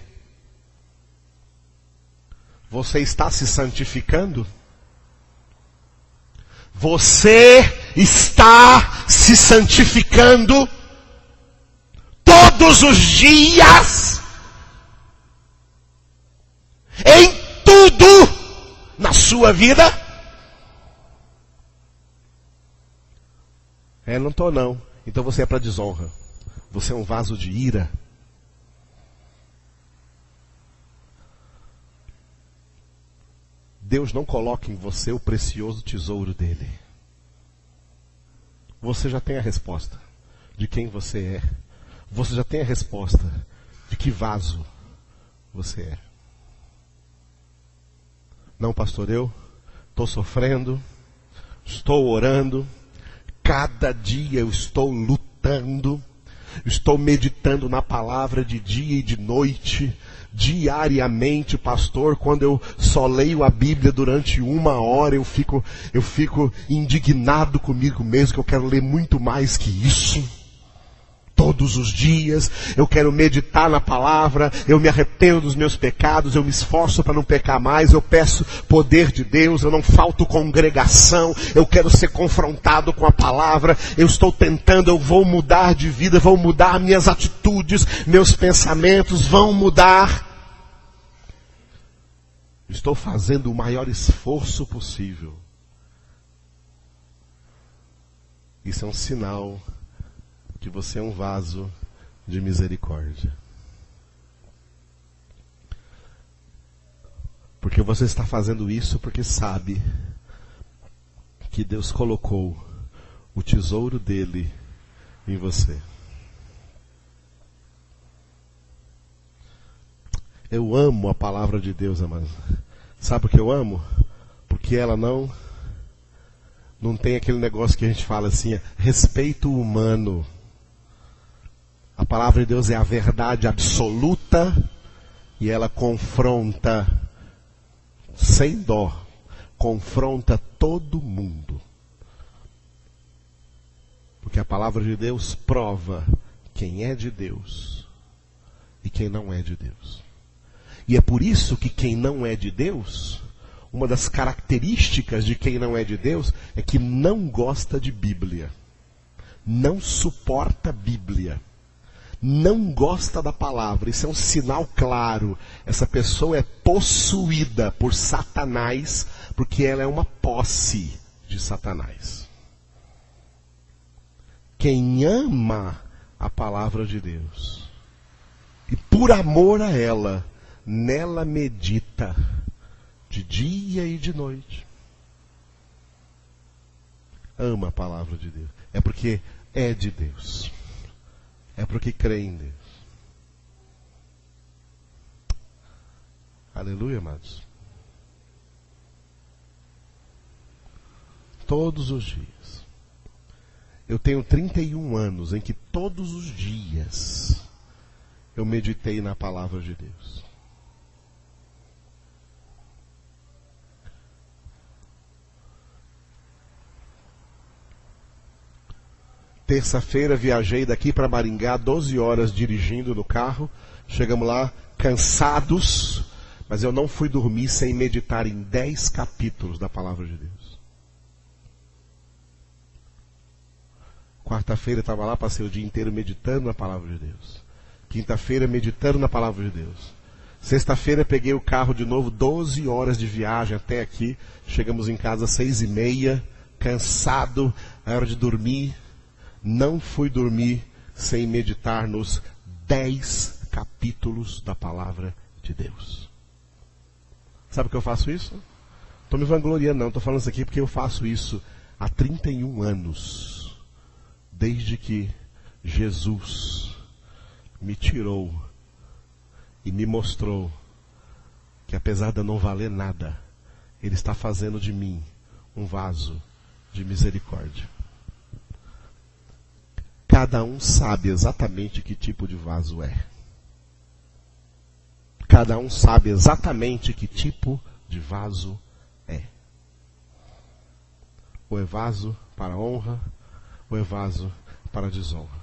Você está se santificando? Você está se santificando todos os dias, em tudo na sua vida? Não estou não. Então você é para desonra. Você é um vaso de ira. Deus não coloca em você o precioso tesouro dele. Você já tem a resposta de quem você é. Você já tem a resposta de que vaso você é. Não, pastor, eu estou sofrendo, estou orando, cada dia eu estou lutando, estou meditando na palavra de dia e de noite, diariamente, pastor. Quando eu só leio a Bíblia durante 1 hora, eu fico indignado comigo mesmo, que eu quero ler muito mais que isso. Todos os dias, eu quero meditar na palavra, eu me arrependo dos meus pecados, eu me esforço para não pecar mais, eu peço poder de Deus, eu não falto congregação, eu quero ser confrontado com a palavra, eu estou tentando, eu vou mudar de vida, vou mudar minhas atitudes, meus pensamentos vão mudar. Estou fazendo o maior esforço possível. Isso é um sinal que você é um vaso de misericórdia. Porque você está fazendo isso porque sabe que Deus colocou o tesouro dele em você. Eu amo a palavra de Deus, amados. Sabe por que eu amo? Porque ela não tem aquele negócio que a gente fala assim, respeito humano. A palavra de Deus é a verdade absoluta e ela confronta sem dó, confronta todo mundo. Porque a palavra de Deus prova quem é de Deus e quem não é de Deus. E é por isso que quem não é de Deus uma das características de quem não é de Deus é que não gosta de Bíblia. Não suporta Bíblia. Não gosta da palavra. Isso é um sinal claro. Essa pessoa é possuída por Satanás, porque ela é uma posse de Satanás. Quem ama a palavra de Deus e por amor a ela, nela medita de dia e de noite. Ama a palavra de Deus. É porque é de Deus. É porque crê em Deus. Aleluia, amados. Todos os dias. Eu tenho 31 anos em que todos os dias eu meditei na palavra de Deus. Terça-feira viajei daqui para Maringá, 12 horas dirigindo no carro. Chegamos lá cansados, mas eu não fui dormir sem meditar em 10 capítulos da palavra de Deus. Quarta-feira estava lá, passei o dia inteiro meditando na palavra de Deus. Quinta-feira meditando na palavra de Deus. Sexta-feira peguei o carro de novo, 12 horas de viagem até aqui. Chegamos em casa às 6h30, cansado, a hora de dormir. Não fui dormir sem meditar nos 10 capítulos da palavra de Deus. Sabe por que eu faço isso? Estou me vangloriando, não. Estou falando isso aqui porque eu faço isso há 31 anos. Desde que Jesus me tirou e me mostrou que apesar de eu não valer nada, Ele está fazendo de mim um vaso de misericórdia. Cada um sabe exatamente que tipo de vaso é. Cada um sabe exatamente que tipo de vaso é. Ou é vaso para honra, ou é vaso para desonra.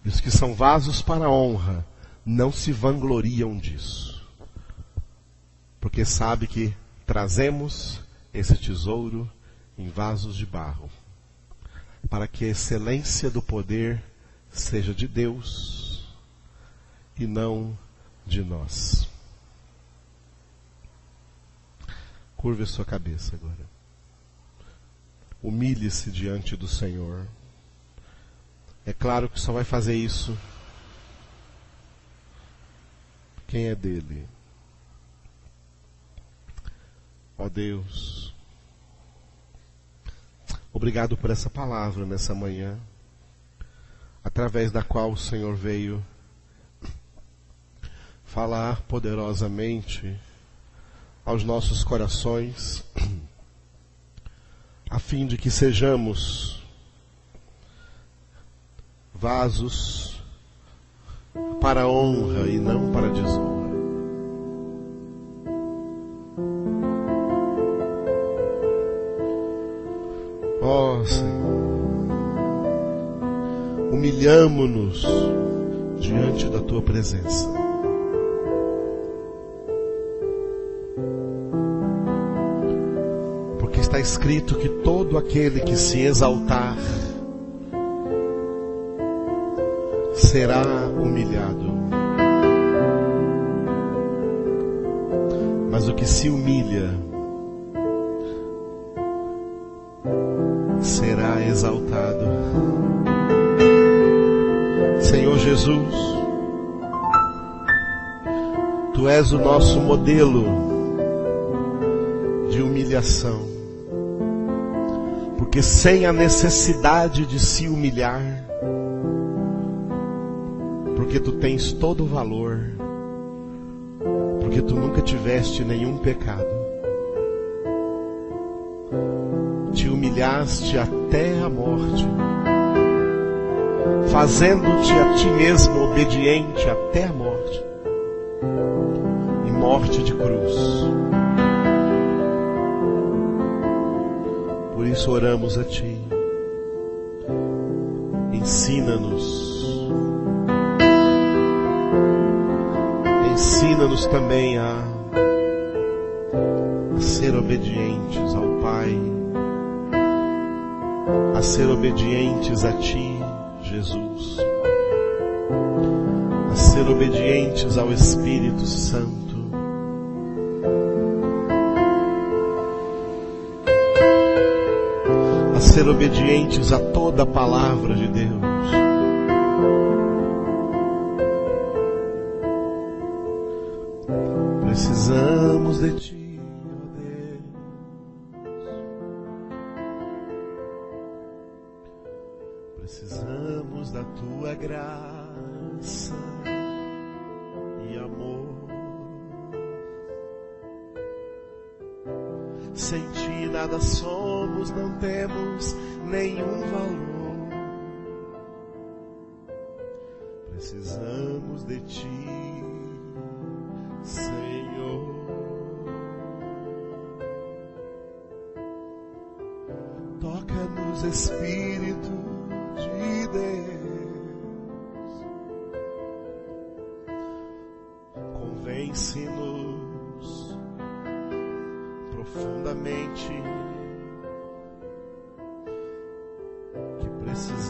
E os que são vasos para honra não se vangloriam disso. Porque sabe que trazemos esse tesouro em vasos de barro, para que a excelência do poder seja de Deus e não de nós. Curve a sua cabeça agora. Humilhe-se diante do Senhor. É claro que só vai fazer isso quem é dele. Ó Deus, obrigado por essa palavra nessa manhã, através da qual o Senhor veio falar poderosamente aos nossos corações, a fim de que sejamos vasos para honra e não para desonra. Ó Senhor, humilhamo-nos diante da Tua presença. Porque está escrito que todo aquele que se exaltar será humilhado. Mas o que se humilha será exaltado. Senhor Jesus, Tu és o nosso modelo de humilhação. Porque sem a necessidade de se humilhar, porque Tu tens todo o valor, porque Tu nunca tiveste nenhum pecado, Te humilhaste até a morte, fazendo-te a Ti mesmo obediente até a morte, e morte de cruz. Por isso oramos a Ti. Ensina-nos também a ser obedientes ao Pai, a ser obedientes a Ti, Jesus, a ser obedientes ao Espírito Santo, a ser obedientes a toda a palavra de Deus. Precisamos de Ti, ó Deus. Precisamos da Tua graça e amor. Sem Ti nada somos, não temos nenhum valor. Precisamos de Ti, Senhor. Toca-nos, Espírito de Deus. Convence-nos profundamente que precisamos